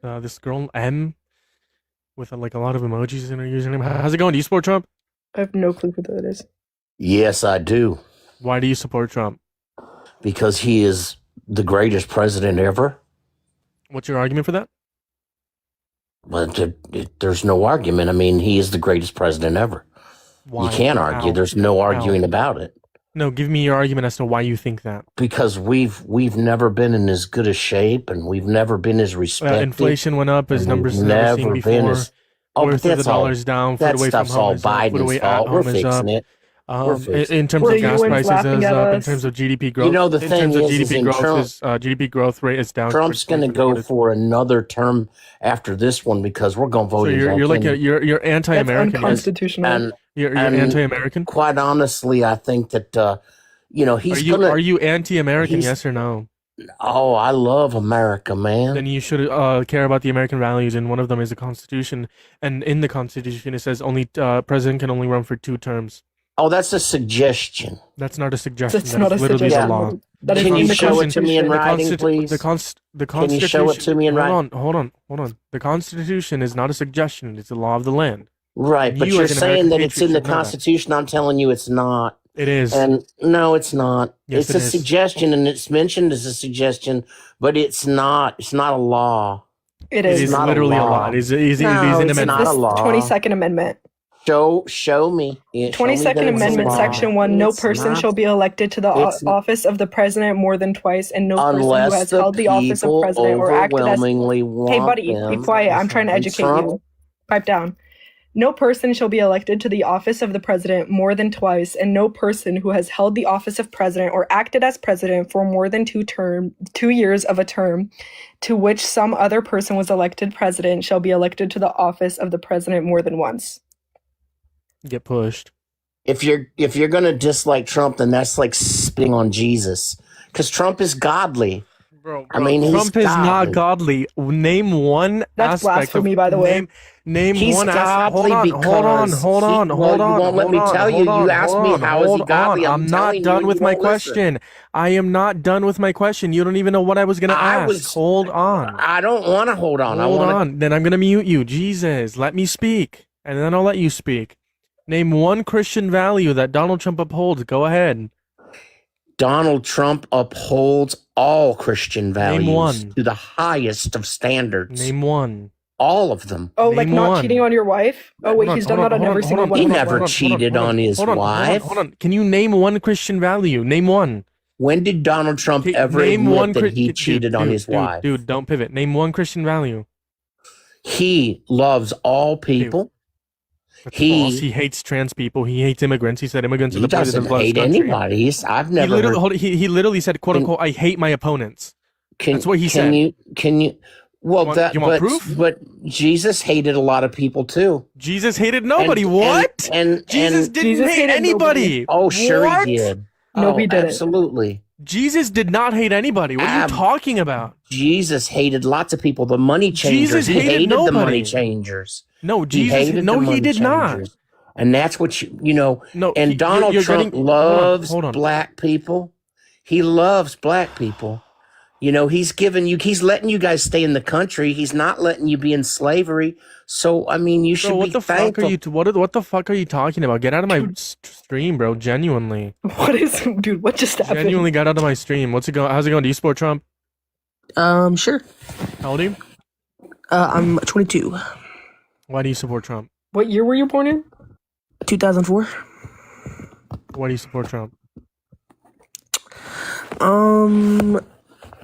This girl M with like a lot of emojis in her username. How's it going? Do you support Trump? I have no clue who that is. Yes, I do. Why do you support Trump? Because he is the greatest president ever. What's your argument for that? But there's no argument. I mean, he is the greatest president ever. Why? You can't argue. How? There's no arguing How? about it. No, give me your argument as to why you think that. Because we've never been in as good a shape, and we've never been as respected. Inflation went up, as and numbers we've never seen never been before. as. Oh, but Worth of the that's all. dollar's down. Food That away from stuff's home all is up. Food Biden's away at fault. We're home is up. fixing it. We're fixing In terms it. of gas prices is up. In terms of GDP growth, You know, the in thing terms of is GDP in growth Trump- is GDP growth rate is down. Trump's going to go for another term after this one because we're going to vote. So you're like you're anti-American. That's unconstitutional. And You're and anti-American. Quite honestly, I think that he's gonna. Are you anti-American? he's- Yes or no? Oh, I love America, man. Then you should care about the American values, and one of them is the Constitution. And in the Constitution, it says only president can only run for 2 terms. Oh, that's a suggestion. That's not a suggestion. That's That not is a literally suggestion. the law. That is Can in you the show it to me in Constitution. writing, please? The Can you show it to me in writing? Hold on. The Constitution is not a suggestion. It's the law of the land. Right, And but you you're as an saying American that it's in patriot the should know that. Constitution. I'm telling you, it's not. It is. And no, it's not. Yes, It's it a is. suggestion, and it's mentioned as a suggestion, but it's not. It's not a law. It It is. is not a literally a law. law. It is an No, amendment. it's not a law. 22nd Amendment. Show me. Yeah, show me that 22nd it's Amendment, in law. Section 1. No It's person not. shall be elected to the It's office of the president more than twice, and no person who unless has the held the office of people president or acted as. overwhelmingly Hey, want buddy, be them. quiet. I'm trying to And educate Trump, you. Pipe down. No person shall be elected to the office of the president more than twice, and no person who has held the office of president or acted as president for more than 2 years of a term to which some other person was elected president shall be elected to the office of the president more than once. Get pushed. if you're gonna dislike Trump, then that's like spitting on Jesus, because Trump is godly. Bro, I mean, he's Trump is not godly. godly. Name one That's aspect blasphemy, of by the way. Name He's one aspect. godly Hold on. because Hold on. you won't let me tell you. You asked me how is he godly. I'm not done with my question. I am not done with my question. You don't even know what I was gonna ask. Hold on. I don't want to hold on. Hold on. Then I'm gonna mute you. Jesus, let me speak, and then I'll let you speak. Name one Christian value that Donald Trump upholds. Go ahead. Donald Trump upholds all Christian values one. to the highest of standards. Name one. All of them. Oh, like not cheating on your wife? Oh, wait, he's done that on every single one He of never cheated on his wife. Hold on. Can you name one Christian value? Name one. When did Donald Trump ever admit that he cheated on his wife? Dude, don't pivot. Name one Christian value. He loves all people. He hates trans people. He hates immigrants. He said immigrants are the poison of the hate country. anybody. I've never. He literally said, "quote unquote," I hate my opponents. That's what he said. Can you? Well, you want proof? But Jesus hated a lot of people too. Jesus hated nobody. What? And Jesus didn't hate anybody. Oh, sure What? he did. No, he didn't. Absolutely. Jesus did not hate anybody. What are you talking about? Jesus hated lots of people. The money changers. Jesus He hated hated the nobody. money changers. No, Jesus. hated No, the he money did not. changers. And that's what you know. No, and Donald you're Trump getting- loves hold on. black people. He loves black people. You know, he's letting you guys stay in the country. He's not letting you be in slavery. So, I mean, you should Bro, what be the thankful. fuck are you? What the fuck are you talking about? Get out of my stream, bro. Genuinely. What is, dude? What just happened? Genuinely got out of my stream. What's it going? How's it going? Do you support Trump? Sure. How old are you? I'm 22. Why do you support Trump? What year were you born in? 2004. Why do you support Trump?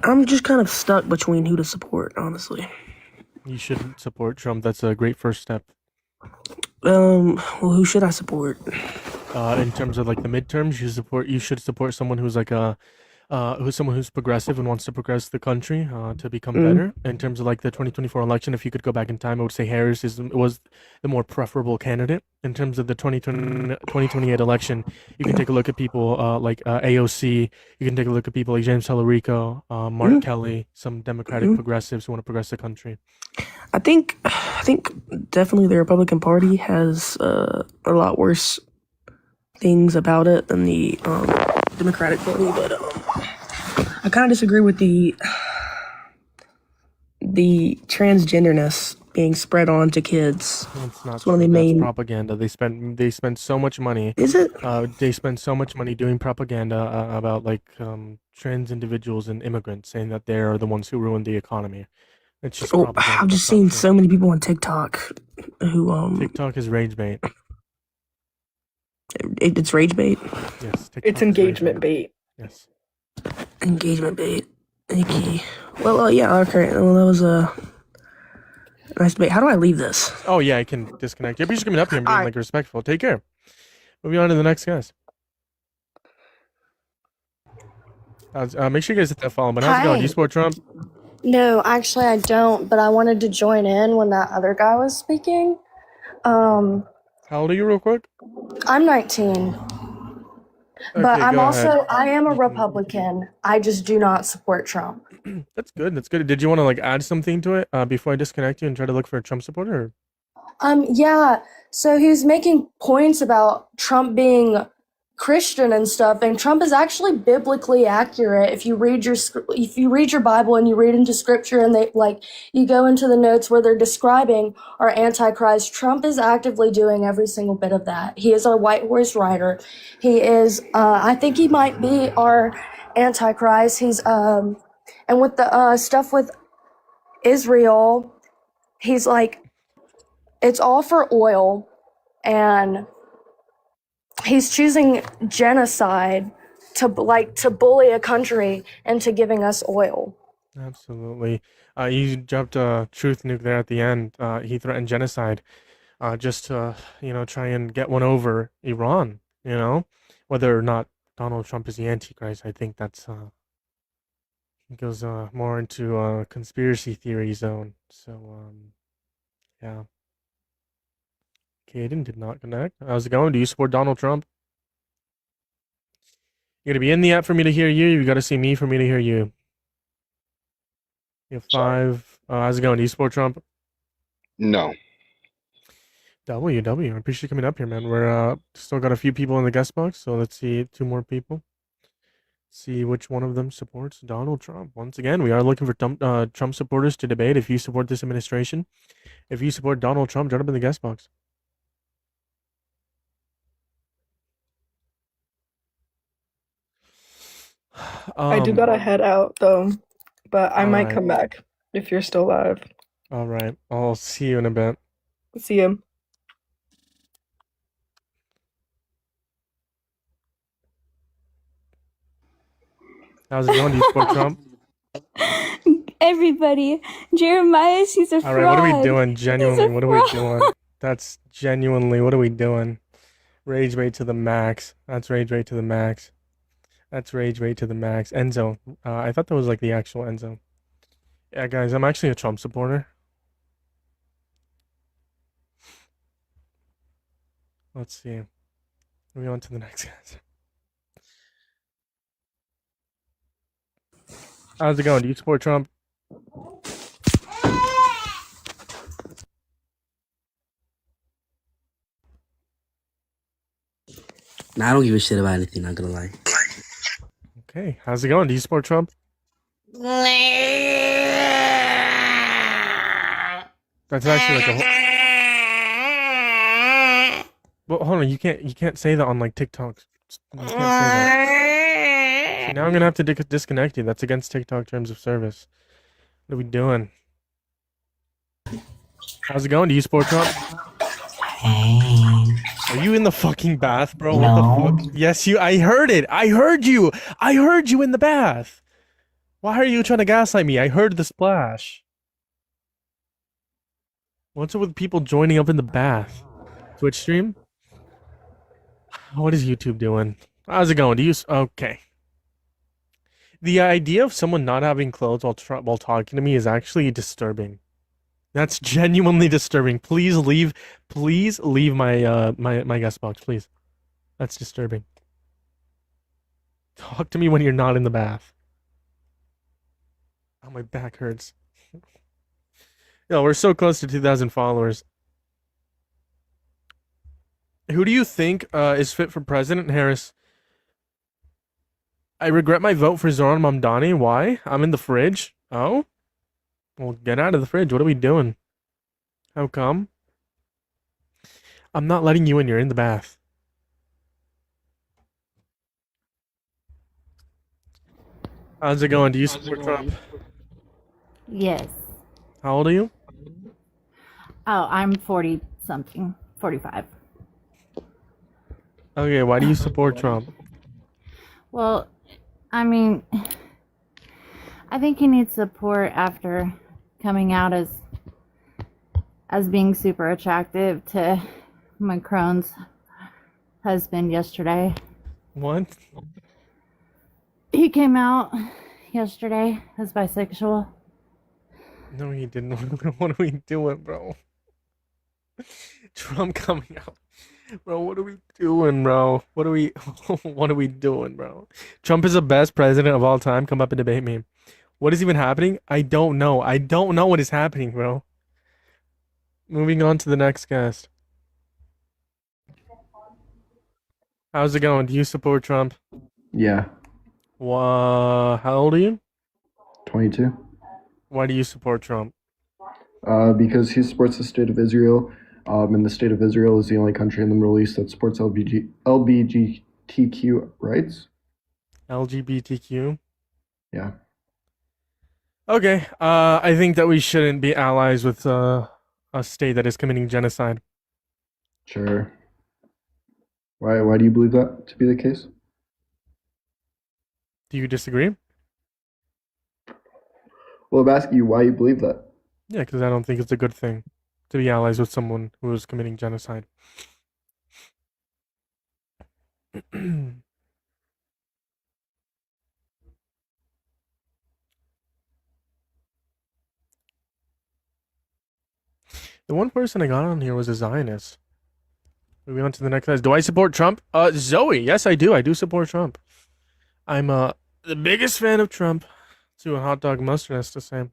I'm just kind of stuck between who to support, honestly. You shouldn't support Trump. That's a great first step. Well, who should I support? In terms of like the midterms, you should support someone who's like who's progressive and wants to progress the country to become better. In terms of like the 2024 election, if you could go back in time, I would say Harris was the more preferable candidate. In terms of the 2028 election, you can take a look at people like AOC. You can take a look at people like James Tallarico, Mark Kelly, some Democratic progressives who want to progress the country. I think definitely the Republican Party has a lot worse things about it than the Democratic Party, but I kind of disagree with the transgenderness being spread on to kids. It's not one of the true. That's main propaganda. They spend so much money. Is it? They spend so much money doing propaganda about like trans individuals and immigrants, saying that they are the ones who ruined the economy. It's just propaganda. I've just seen so many people on TikTok who TikTok is rage bait. It's rage bait. Yes, TikTok It's is engagement bait. Yes. Engagement bait. Okay. Well, yeah. Okay. Well, that was a nice debate. How do I leave this? Oh yeah, I can disconnect. You're just coming up here and being like respectful. Take care. Moving on to the next guest. Make sure you guys hit that follow button. How's it going? Do you support Trump? No, actually I don't, but I wanted to join in when that other guy was speaking. How old are you, real quick? I'm 19. But Okay, I'm go also, ahead. I am a Republican. I just do not support Trump. That's good. That's good. Did you want to like add something to it before I disconnect you and try to look for a Trump supporter? Yeah. So he was making points about Trump being Christian and stuff, and Trump is actually biblically accurate. If you read your Bible and you read into scripture and you go into the notes where they're describing our Antichrist, Trump is actively doing every single bit of that. He is our white horse rider. He is, I think he might be our Antichrist. He's, and with the stuff with Israel, he's like, it's all for oil. and he's choosing genocide to bully a country into giving us oil. Absolutely. You dropped a truth nuke there at the end. He threatened genocide, just to, try and get one over Iran, Whether or not Donald Trump is the Antichrist, I think that's, goes, more into a conspiracy theory zone. So, yeah. Caden did not connect. How's it going? Do you support Donald Trump? You gotta be in the app for me to hear you. You gotta see me for me to hear you. You have 5. How's it going? Do you support Trump? No. WW. I appreciate you coming up here, man. We're still got a few people in the guest box, so let's see 2 more people. See which one of them supports Donald Trump. Once again, we are looking for Trump supporters to debate. If you support this administration, if you support Donald Trump, join up in the guest box. I do gotta head out though, but I might alright. come back if you're still live. All right. I'll see you in a bit. See you. How's it going? Do you support Trump? Everybody, Jeremiah, he's a fraud. All right. What are we doing? Genuinely, what are we fraud. doing? That's genuinely, what are we doing? Rage rate to the max. That's rage rate to the max. That's rage rate to the max. Enzo. I thought that was like the actual Enzo. Yeah, guys, I'm actually a Trump supporter. Let's see. Moving on to the next guys. How's it going? Do you support Trump? Nah, I don't give a shit about anything, not gonna lie. Okay. How's it going? Do you support Trump? That's actually like a whole... Well, hold on. You can't say that on like TikTok. You can't say that. See, now I'm gonna have to disconnect you. That's against TikTok terms of service. What are we doing? How's it going? Do you support Trump? Are you in the fucking bath, bro? No. What the fuck? Yes, you. I heard it. I heard you. I heard you in the bath. Why are you trying to gaslight me? I heard the splash. What's up with people joining up in the bath? Twitch stream? What is YouTube doing? How's it going? Do you... Okay. The idea of someone not having clothes while talking to me is actually disturbing. That's genuinely disturbing. Please leave my my guest box, please. That's disturbing. Talk to me when you're not in the bath. Oh, my back hurts. Yo, we're so close to 2,000 followers. Who do you think is fit for president, Harris? I regret my vote for Zoran Mamdani. Why? I'm in the fridge. Oh? Well, get out of the fridge. What are we doing? How come? I'm not letting you in. You're in the bath. How's it going? Do you support Trump? Yes. How old are you? Oh, I'm 40 something, 45. Okay, why do you support Trump? Well, I mean, I think he needs support after coming out as being super attractive to Macron's husband yesterday. What? He came out yesterday as bisexual. No, he didn't. What are we doing, bro? Trump coming out. Bro, what are we doing, bro? What are we doing, bro? Trump is the best president of all time. Come up and debate me. What is even happening? I don't know. I don't know what is happening, bro. Moving on to the next guest. How's it going? Do you support Trump? Yeah, How old are you? 22. Why do you support Trump? Because he supports the state of Israel, and the state of Israel is the only country in the Middle East that supports LGBTQ rights. LGBTQ? Yeah. Okay. I think that we shouldn't be allies with a state that is committing genocide. Sure. Why do you believe that to be the case? Do you disagree? Well, I'm asking you why you believe that. Yeah, because I don't think it's a good thing to be allies with someone who is committing genocide. The one person I got on here was a Zionist. Moving on to the next guys. Do I support Trump? Zoe, yes, I do. I do support Trump. I'm the biggest fan of Trump. To a hot dog mustard has to say.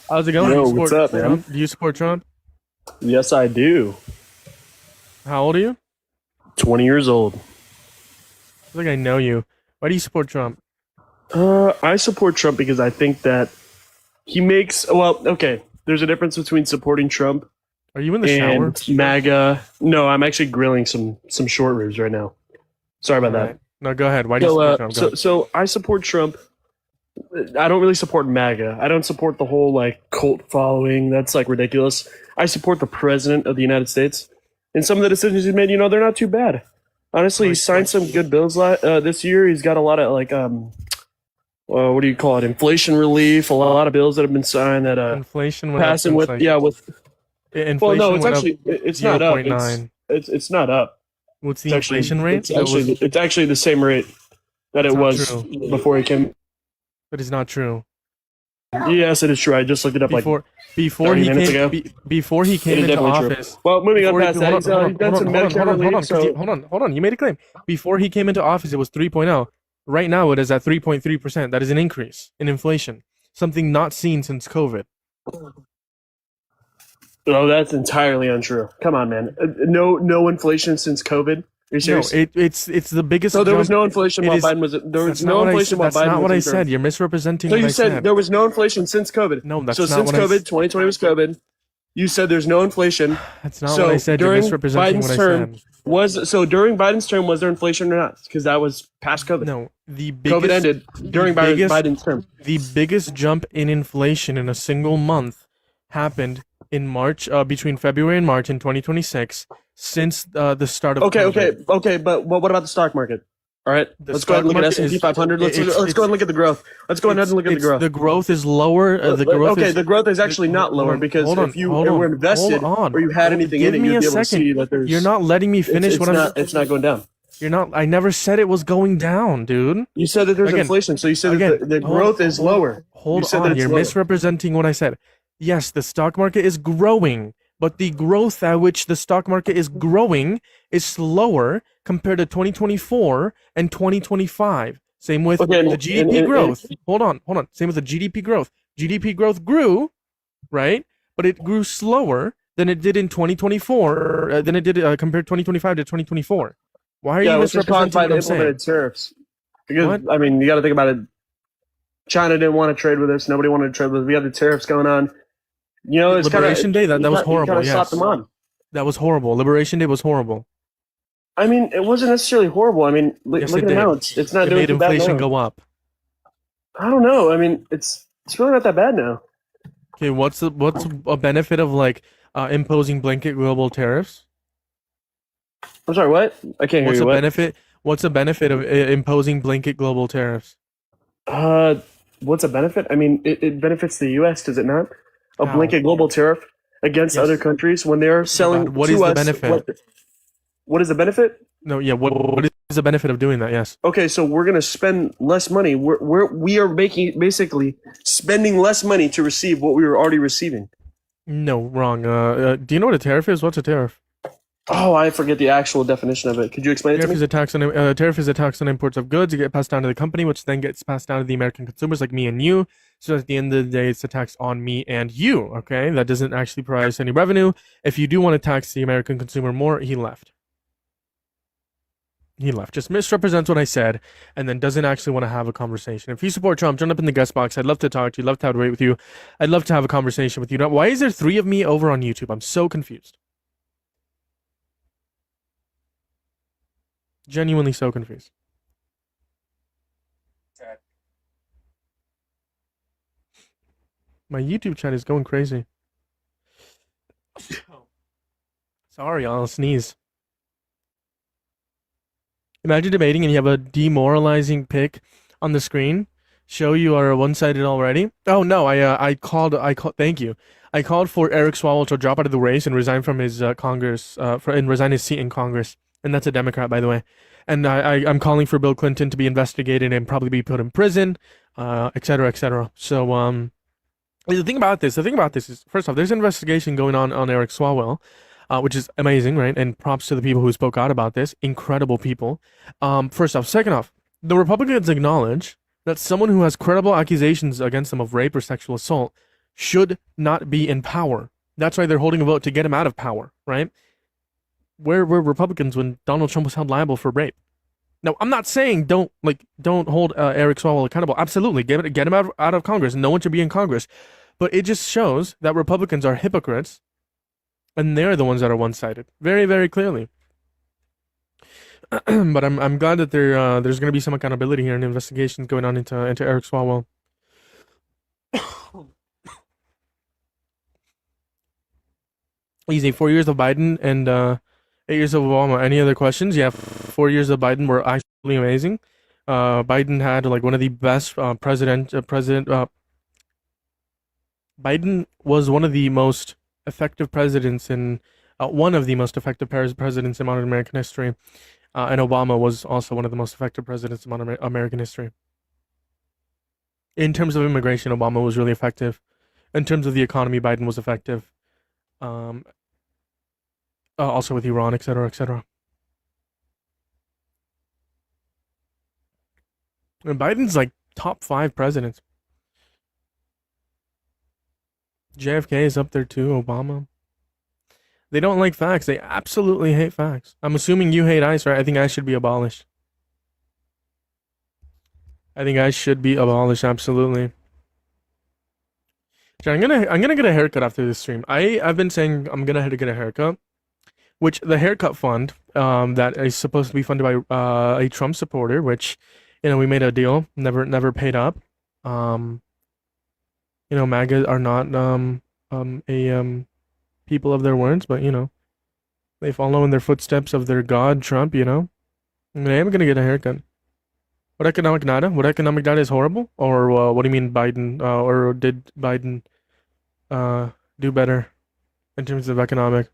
How's it going? Yo, Do you what's support up, man? Trump? Do you support Trump? Yes, I do. How old are you? 20 years old. I feel like I know you. Why do you support Trump? I support Trump because I think that he makes. Well, okay. There's a difference between supporting Trump. Are you in the shower? And MAGA. No, I'm actually grilling some short ribs right now. Sorry about Alright. that. No, go ahead. Why do you support Trump? Go ahead. So I support Trump. I don't really support MAGA. I don't support the whole like cult following. That's like ridiculous. I support the president of the United States, and some of the decisions he's made. They're not too bad. Honestly, he signed some good bills this year. He's got a lot of like what do you call it? Inflation relief. A lot of bills that have been signed that Inflation went passing up with since, with. Inflation Well, no, it's went actually up it's not up. 0.9. It's not up. What's the It's actually- inflation rate? It's actually the same rate that it It's not was true. before he came. That is not true. Yes, it is true. I just looked it up Before like 30 he minutes came ago. before he came It is into definitely true. office. Well, moving on before he- past that, hold he's on, done some hold on, Medicare hold on, relief, 'cause so- hold on. You made a claim. Before he came into office, it was 3.0. Right now, it is at 3.3%. That is an increase in inflation, something not seen since COVID. Oh, that's entirely untrue. Come on, man. No inflation since COVID. Are you serious? No, it's the biggest. So there was jump. no inflation It while is- Biden was. There was that's not no what I inflation said- while That's Biden not was what I in term. said. You're misrepresenting So what you I said said. there was no inflation since COVID. No, that's so not since what I COVID, s- 2020 was COVID. You said there's no inflation. That's not so what I said. You're During misrepresenting Biden's what I term, said. during Biden's term was there inflation or not? Because that was past COVID. No, the biggest, COVID ended during Biden's term. The biggest jump in inflation in a single month happened in March, between February and March in 2026, since the start of COVID. Okay. But what about the stock market? All right, The let's go ahead and look stock at market S&P is- 500. Let's go ahead and look at the growth. Let's go ahead and look at the growth. The growth is lower. The growth okay, is, the growth is actually not lower because if you were invested or you had anything in it, you'd be able to see that there's. You're not letting me finish it's what I'm. It's not going down. You're not. I never said it was going down, dude. You said that there's Again- inflation, so you said again, that the hold- growth is hold- lower. Hold You said on, that it's you're lower. misrepresenting what I said. Yes, the stock market is growing, but the growth at which the stock market is growing is slower compared to 2024 and 2025. Same with Okay, the GDP growth. Hold on. Same with the GDP growth. GDP growth grew, right? But it grew slower than it did in 2024, than it did compared 2025 to 2024. Why are you which is caused misrepresenting by what the I'm saying? implemented tariffs. Because What? I mean, you got to think about it. China didn't want to trade with us. Nobody wanted to trade with us. We had the tariffs going on. It's Liberation Day, that was horrible. Yes, slapped them on. that was horrible. Liberation Day was horrible. I mean, it wasn't necessarily horrible. I mean, Yes, look it at it now. did. It's not It doing made too bad inflation now. go up. I don't know. I mean, it's really not that bad now. Okay, what's a benefit of like imposing blanket global tariffs? I'm sorry, what? I can't hear What's you. a What? benefit? What's a benefit of imposing blanket global tariffs? What's a benefit? I mean, it benefits the U.S. Does it not? A How? blanket global tariff against Yes. other countries when they're selling God, what to is the us. benefit? What is the benefit? No, yeah. What is the benefit of doing that? Yes. Okay, so we're gonna spend less money. We are making basically spending less money to receive what we were already receiving. No, wrong. Do you know what a tariff is? What's a tariff? Oh, I forget the actual definition of it. Could you explain it to Tariff is me? a tax on tariff is a tax on imports of goods. It gets passed down to the company, which then gets passed down to the American consumers, like me and you. So at the end of the day, it's a tax on me and you. Okay, that doesn't actually provide us any revenue. If you do want to tax the American consumer more, he left. He left. Just misrepresents what I said, and then doesn't actually want to have a conversation. If you support Trump, join up in the guest box. I'd love to talk to you. Love to have a debate with you. I'd love to have a conversation with you. Now, why is there 3 of me over on YouTube? I'm so confused. Genuinely so confused. My YouTube chat is going crazy. Sorry, I'll sneeze. Imagine debating and you have a demoralizing pick on the screen. Show you are one-sided already. Oh no, I called. Thank you. I called for Eric Swalwell to drop out of the race and resign from his Congress, and resign his seat in Congress. And that's a Democrat, by the way. And I'm calling for Bill Clinton to be investigated and probably be put in prison, et cetera, et cetera. So the thing about this is, first off, there's an investigation going on Eric Swalwell, which is amazing, right? And props to the people who spoke out about this. Incredible people. First off. Second off, the Republicans acknowledge that someone who has credible accusations against them of rape or sexual assault should not be in power. That's why they're holding a vote to get him out of power, right? Where were Republicans when Donald Trump was held liable for rape? Now, I'm not saying don't hold Eric Swalwell accountable. Absolutely, get him out of Congress. No one should be in Congress. But it just shows that Republicans are hypocrites, and they're the ones that are one-sided, very, very clearly. But I'm glad that there's going to be some accountability here and investigations going on into Eric Swalwell. Easy. 4 years of Biden and 8 years of Obama. Any other questions? Yeah, 4 years of Biden were actually amazing. Biden had like one of the best Biden was one of the most effective presidents in one of the most effective presidents in modern American history. And Obama was also one of the most effective presidents in modern American history. In terms of immigration, Obama was really effective. In terms of the economy, Biden was effective. Also with Iran, et cetera, et cetera. And Biden's like top 5 presidents. JFK is up there too, Obama. They don't like facts. They absolutely hate facts. I'm assuming you hate ICE, right? I think ICE should be abolished. Absolutely. I'm gonna get a haircut after this stream. I've been saying I'm gonna have to get a haircut, which the haircut fund that is supposed to be funded by a Trump supporter, which we made a deal, never paid up. MAGA are not people of their words, but they follow in their footsteps of their god Trump. I am gonna get a haircut. What economic data? What economic data is horrible? Or what do you mean Biden? Or did Biden do better in terms of economic?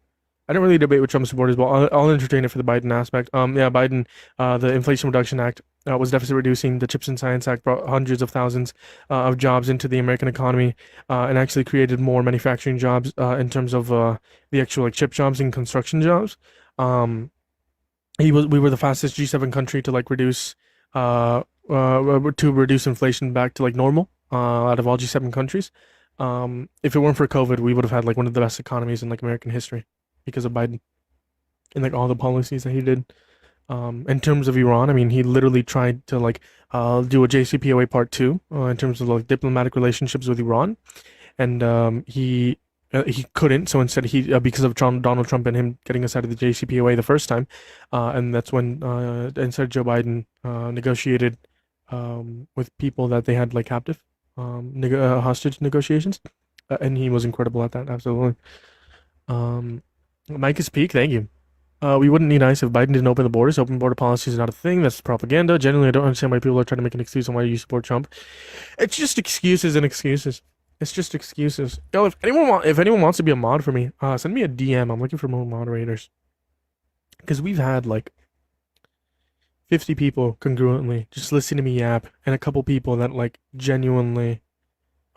I don't really debate with Trump supporters, but I'll entertain it for the Biden aspect. Biden, the Inflation Reduction Act was deficit reducing. The Chips and Science Act brought hundreds of thousands of jobs into the American economy, and actually created more manufacturing jobs in terms of the actual chip jobs and construction jobs. We were the fastest G7 country to reduce inflation back to normal out of all G7 countries. If it weren't for COVID, we would have had one of the best economies in American history because of Biden and all the policies that he did. In terms of Iran, I mean, he literally tried to do a JCPOA Part 2 in terms of diplomatic relationships with Iran, and he couldn't. So instead, because of Donald Trump and him getting us out of the JCPOA the first time, and that's when instead Joe Biden negotiated with people that they had captive hostage negotiations, and he was incredible at that. Absolutely. Mike is peak. Thank you. We wouldn't need ICE if Biden didn't open the borders. Open border policy is not a thing. That's propaganda. Generally, I don't understand why people are trying to make an excuse on why you support Trump. It's just excuses and excuses. It's just excuses. Yo, if anyone wants to be a mod for me, send me a DM. I'm looking for more moderators. Because we've had 50 people congruently just listen to me yap, and a couple people that genuinely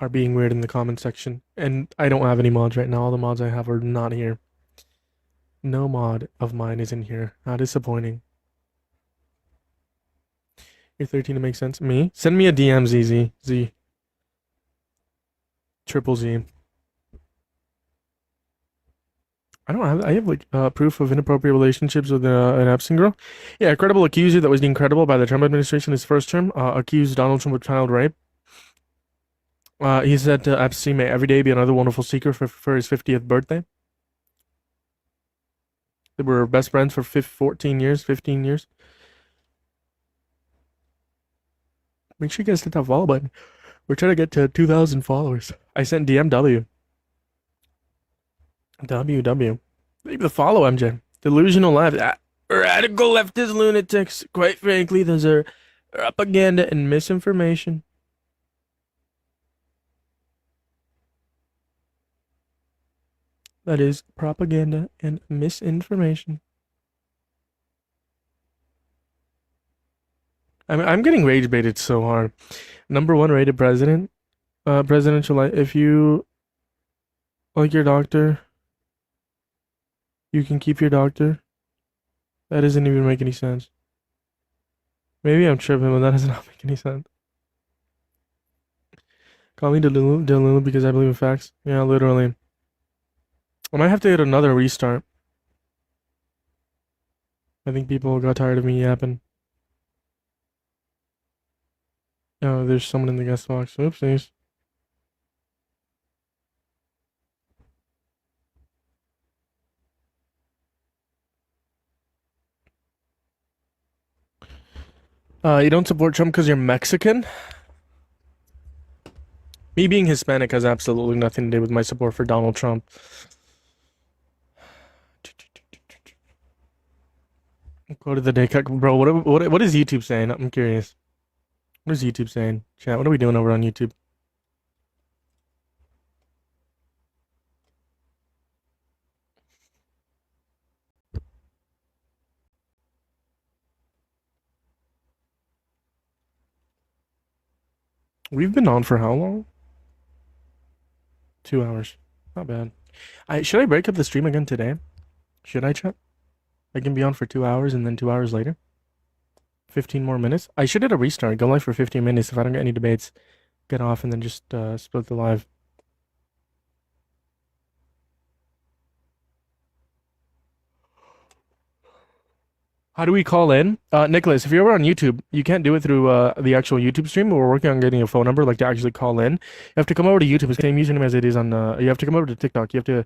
are being weird in the comment section. And I don't have any mods right now. All the mods I have are not here. No mod of mine is in here. How disappointing. You're 13 to make sense. Me? Send me a DM, ZZ. Z. Triple Z. I have proof of inappropriate relationships with an Epstein girl. Yeah, a credible accuser that was deemed credible by the Trump administration in his first term accused Donald Trump of child rape. He said Epstein may every day be another wonderful secret for his 50th birthday. They were best friends for 15 years. Make sure you guys hit that follow button. We're trying to get to 2,000 followers. I sent DMW. WW. Leave the follow, MJ. Delusional Live. Radical leftist lunatics. Quite frankly, those are propaganda and misinformation. That is propaganda and misinformation. I'm getting rage baited so hard. #1 rated president, presidential. If you like your doctor, you can keep your doctor. That doesn't even make any sense. Maybe I'm tripping, but that does not make any sense. Call me Delulu because I believe in facts. Yeah, literally. I might have to get another restart. I think people got tired of me yapping. Oh, there's someone in the guest box. Oopsies. You don't support Trump because you're Mexican? Me being Hispanic has absolutely nothing to do with my support for Donald Trump. Go to the day cut, bro. What is YouTube saying? I'm curious. What is YouTube saying? Chat, what are we doing over on YouTube? We've been on for how long? 2 hours. Not bad. Should I break up the stream again today? Should I, chat? I can be on for 2 hours and then 2 hours later. 15 more minutes. I should hit a restart. Go live for 15 minutes. If I don't get any debates, get off and then just split the live. How do we call in? Nicholas, if you're over on YouTube, you can't do it through the actual YouTube stream. We're working on getting a phone number, like to actually call in. You have to come over to YouTube. It's the same username as it is on. You have to come over to TikTok. You have to.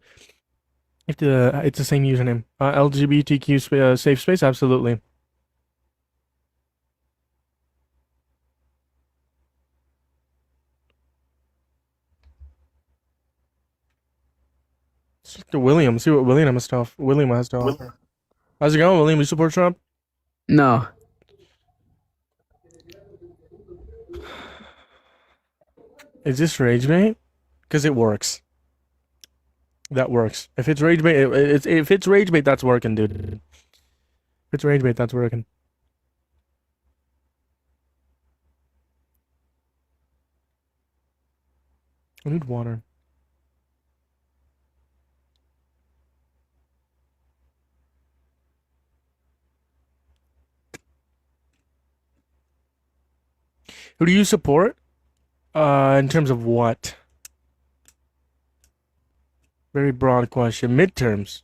It's the same username. LGBTQ safe space. Absolutely. To William. See what William has to offer. How's it going, William? You support Trump? No. Is this rage bait? Because it works. That works. If it's rage bait, if it's rage bait, that's working, dude. If it's rage bait, that's working. I need water. Who do you support? In terms of what? Very broad question. Midterms.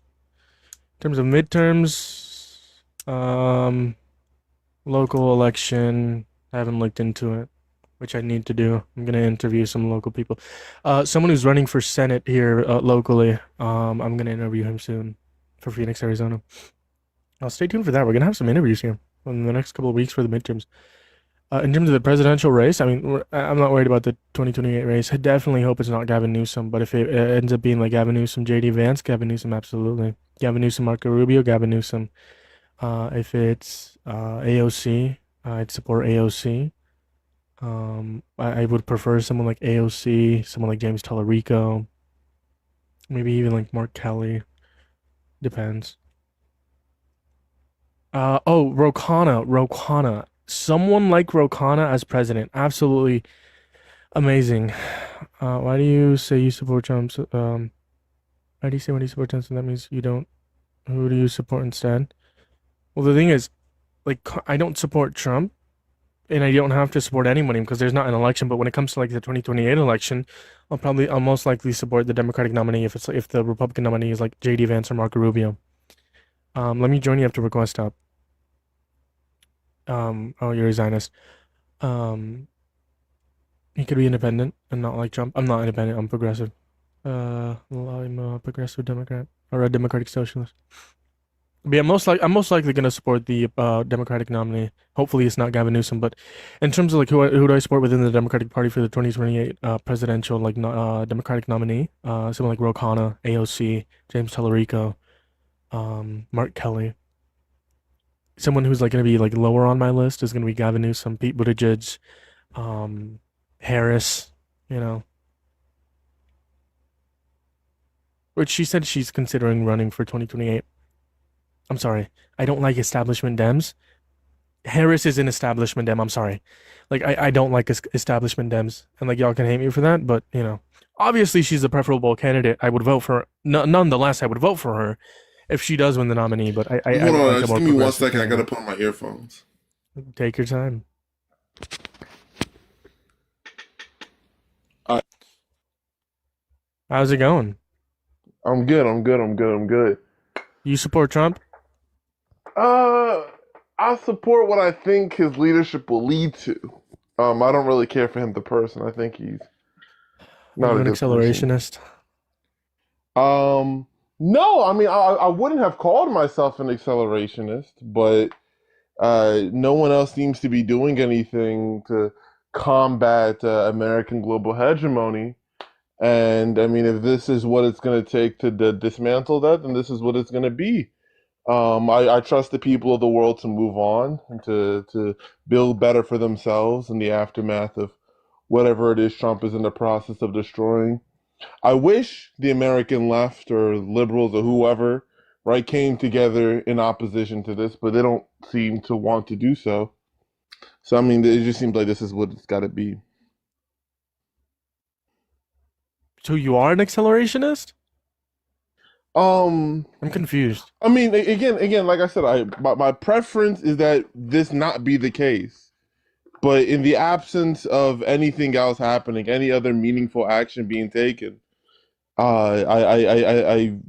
In terms of midterms, local election. I haven't looked into it, which I need to do. I'm gonna interview some local people. Someone who's running for Senate here locally. I'm gonna interview him soon for Phoenix, Arizona. Stay tuned for that. We're gonna have some interviews here in the next couple of weeks for the midterms. In terms of the presidential race, I mean, I'm not worried about the 2028 race. I definitely hope it's not Gavin Newsom, but if it ends up being like Gavin Newsom, JD Vance, Gavin Newsom, absolutely. Gavin Newsom, Marco Rubio, Gavin Newsom. If it's AOC, I'd support AOC. I would prefer someone like AOC, someone like James Tallarico, maybe even like Mark Kelly. Depends. Ro Khanna. Someone like Ro Khanna as president. Absolutely amazing. Why do you say you support Trump? Why do you say when you support Trump? So that means you don't. Who do you support instead? Well, the thing is, like, I don't support Trump, and I don't have to support anyone because there's not an election. But when it comes to like the 2028 election, I'll most likely support the Democratic nominee if the Republican nominee is like JD Vance or Marco Rubio. Let me join you. Have to request up. Oh, you're a Zionist. He could be independent and not like Trump. I'm not independent. I'm progressive. Well, I'm a progressive Democrat or a Democratic Socialist. But yeah, I'm most likely gonna support the Democratic nominee. Hopefully, it's not Gavin Newsom. But in terms of like who do I support within the Democratic Party for the 2028 presidential Democratic nominee? Someone like Ro Khanna, AOC, James Tallarico, Mark Kelly. someone who's like going to be like lower on my list is going to be Gavin Newsom, Pete Buttigieg, Harris, you know. Which she said she's considering running for 2028. I'm sorry. I don't like establishment Dems. Harris is an establishment Dem. I'm sorry. Like, I don't like establishment Dems. And, like, y'all can hate me for that, but, you know. Obviously, she's a preferable candidate. I would vote for her. Nonetheless, I would vote for her if she does win the nominee, but I Hold on, like just give me 1 second. I gotta put on my earphones. Take your time. How's it going? I'm good. You support Trump? I support what I think his leadership will lead to. I don't really care for him the person. I think he's not You're a an good accelerationist. person. No, I mean I wouldn't have called myself an accelerationist, but no one else seems to be doing anything to combat American global hegemony. And I mean, if this is what it's going to take to dismantle that, then this is what it's going to be. I trust the people of the world to move on and to build better for themselves in the aftermath of whatever it is Trump is in the process of destroying. I wish the American left or liberals or whoever, right, came together in opposition to this, but they don't seem to want to do so. So, I mean, it just seems like this is what it's got to be. So you are an accelerationist? I'm confused. I mean, again, like I said, my preference is that this not be the case. But in the absence of anything else happening, any other meaningful action being taken, I'm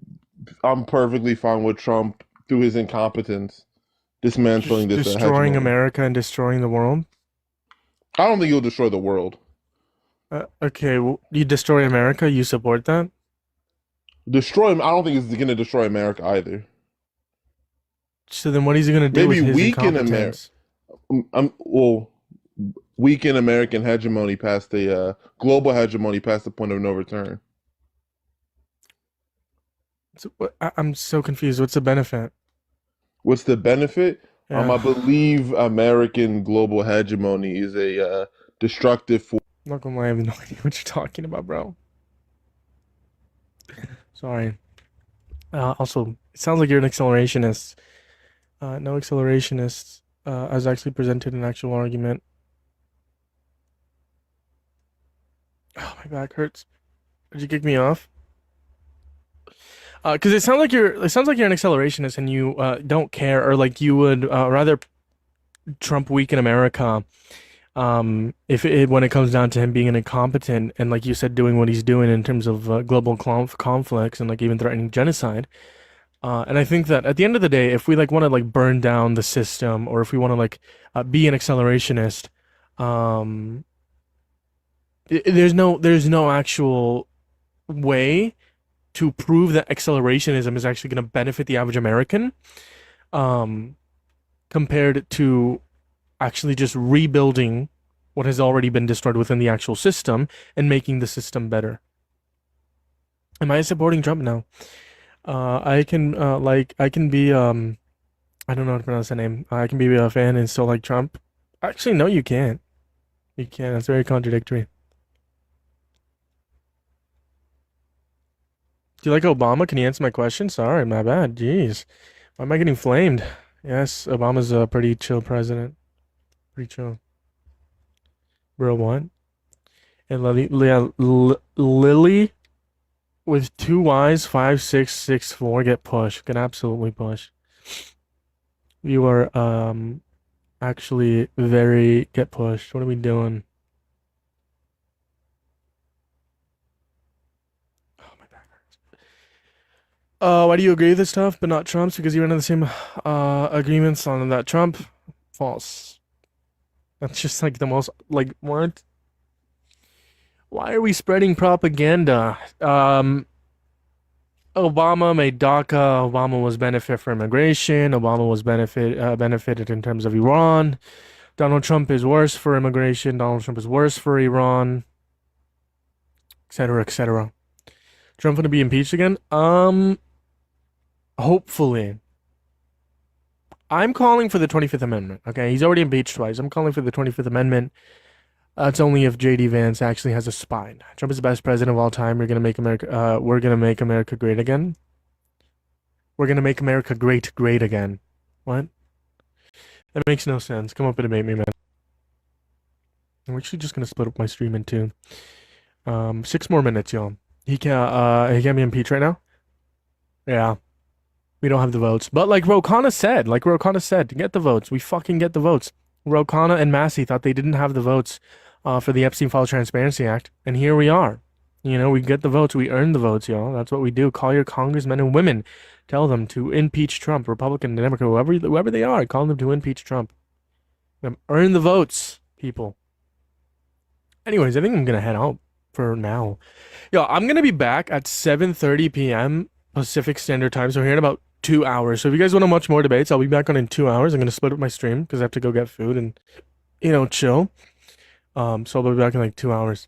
perfectly fine with Trump through his incompetence dismantling this Destroying hegemony. America and destroying the world? I don't think he'll destroy the world. Okay, well, you destroy America, you support that? Destroy him. I don't think it's going to destroy America either. So then what is he going to do Maybe with his weaken America. incompetence? Well, weaken American hegemony past the global hegemony past the point of no return. So, I'm so confused. What's the benefit? What's the benefit? Yeah. I believe American global hegemony is a destructive force. I'm not gonna lie, I have no idea what you're talking about, bro. Sorry. Also, it sounds like you're an accelerationist. No accelerationist has actually presented an actual argument. Oh, my back hurts. Did you kick me off? Because it sounds like you're an accelerationist and you don't care, or like you would rather Trump weaken America. When it comes down to him being an incompetent and, like you said, doing what he's doing in terms of global conflicts and like even threatening genocide. And I think that at the end of the day, if we like want to like burn down the system, or if we want to like be an accelerationist, there's no actual way to prove that accelerationism is actually going to benefit the average American, compared to actually just rebuilding what has already been destroyed within the actual system and making the system better. Am I supporting Trump? No. I can be I don't know how to pronounce the name. I can be a fan and still like Trump. Actually, no, you can't. You can't. That's very contradictory. Do you like Obama? Can you answer my question? Sorry, my bad. Jeez. Why am I getting flamed? Yes, Obama's a pretty chill president. Pretty chill. Bro, what? And Lily with 2 Ys, 5664, get pushed. Get absolutely pushed. You are actually very get pushed. What are we doing? Why do you agree with this stuff but not Trump's? Because you're under the same agreements on that Trump? False. That's just like the most, like, what? Why are we spreading propaganda? Obama made DACA. Obama was benefit for immigration. Obama was benefited in terms of Iran. Donald Trump is worse for immigration. Donald Trump is worse for Iran, etc., etc. Trump gonna be impeached again? Hopefully. I'm calling for the 25th Amendment. Okay, he's already impeached twice. I'm calling for the 25th Amendment. It's only if JD Vance actually has a spine. Trump is the best president of all time. We're gonna make America. We're gonna make America great again. We're gonna make America great again. What? That makes no sense. Come up and debate me, man. I'm actually just gonna split up my stream in two. 6 more minutes, y'all. He can't be impeached right now. Yeah. We don't have the votes. But like Ro Khanna said, get the votes. We fucking get the votes. Ro Khanna and Massey thought they didn't have the votes for the Epstein File Transparency Act. And here we are. You know, we get the votes. We earn the votes, y'all. That's what we do. Call your congressmen and women. Tell them to impeach Trump, Republican, Democrat, whoever they are. Call them to impeach Trump. Earn the votes, people. Anyways, I think I'm going to head out for now. Yo, I'm going to be back at 7:30 p.m. Pacific Standard Time. So here in about 2 hours. So if you guys want to watch more debates, I'll be back on in 2 hours. I'm going to split up my stream because I have to go get food and, you know, chill. So I'll be back in like 2 hours.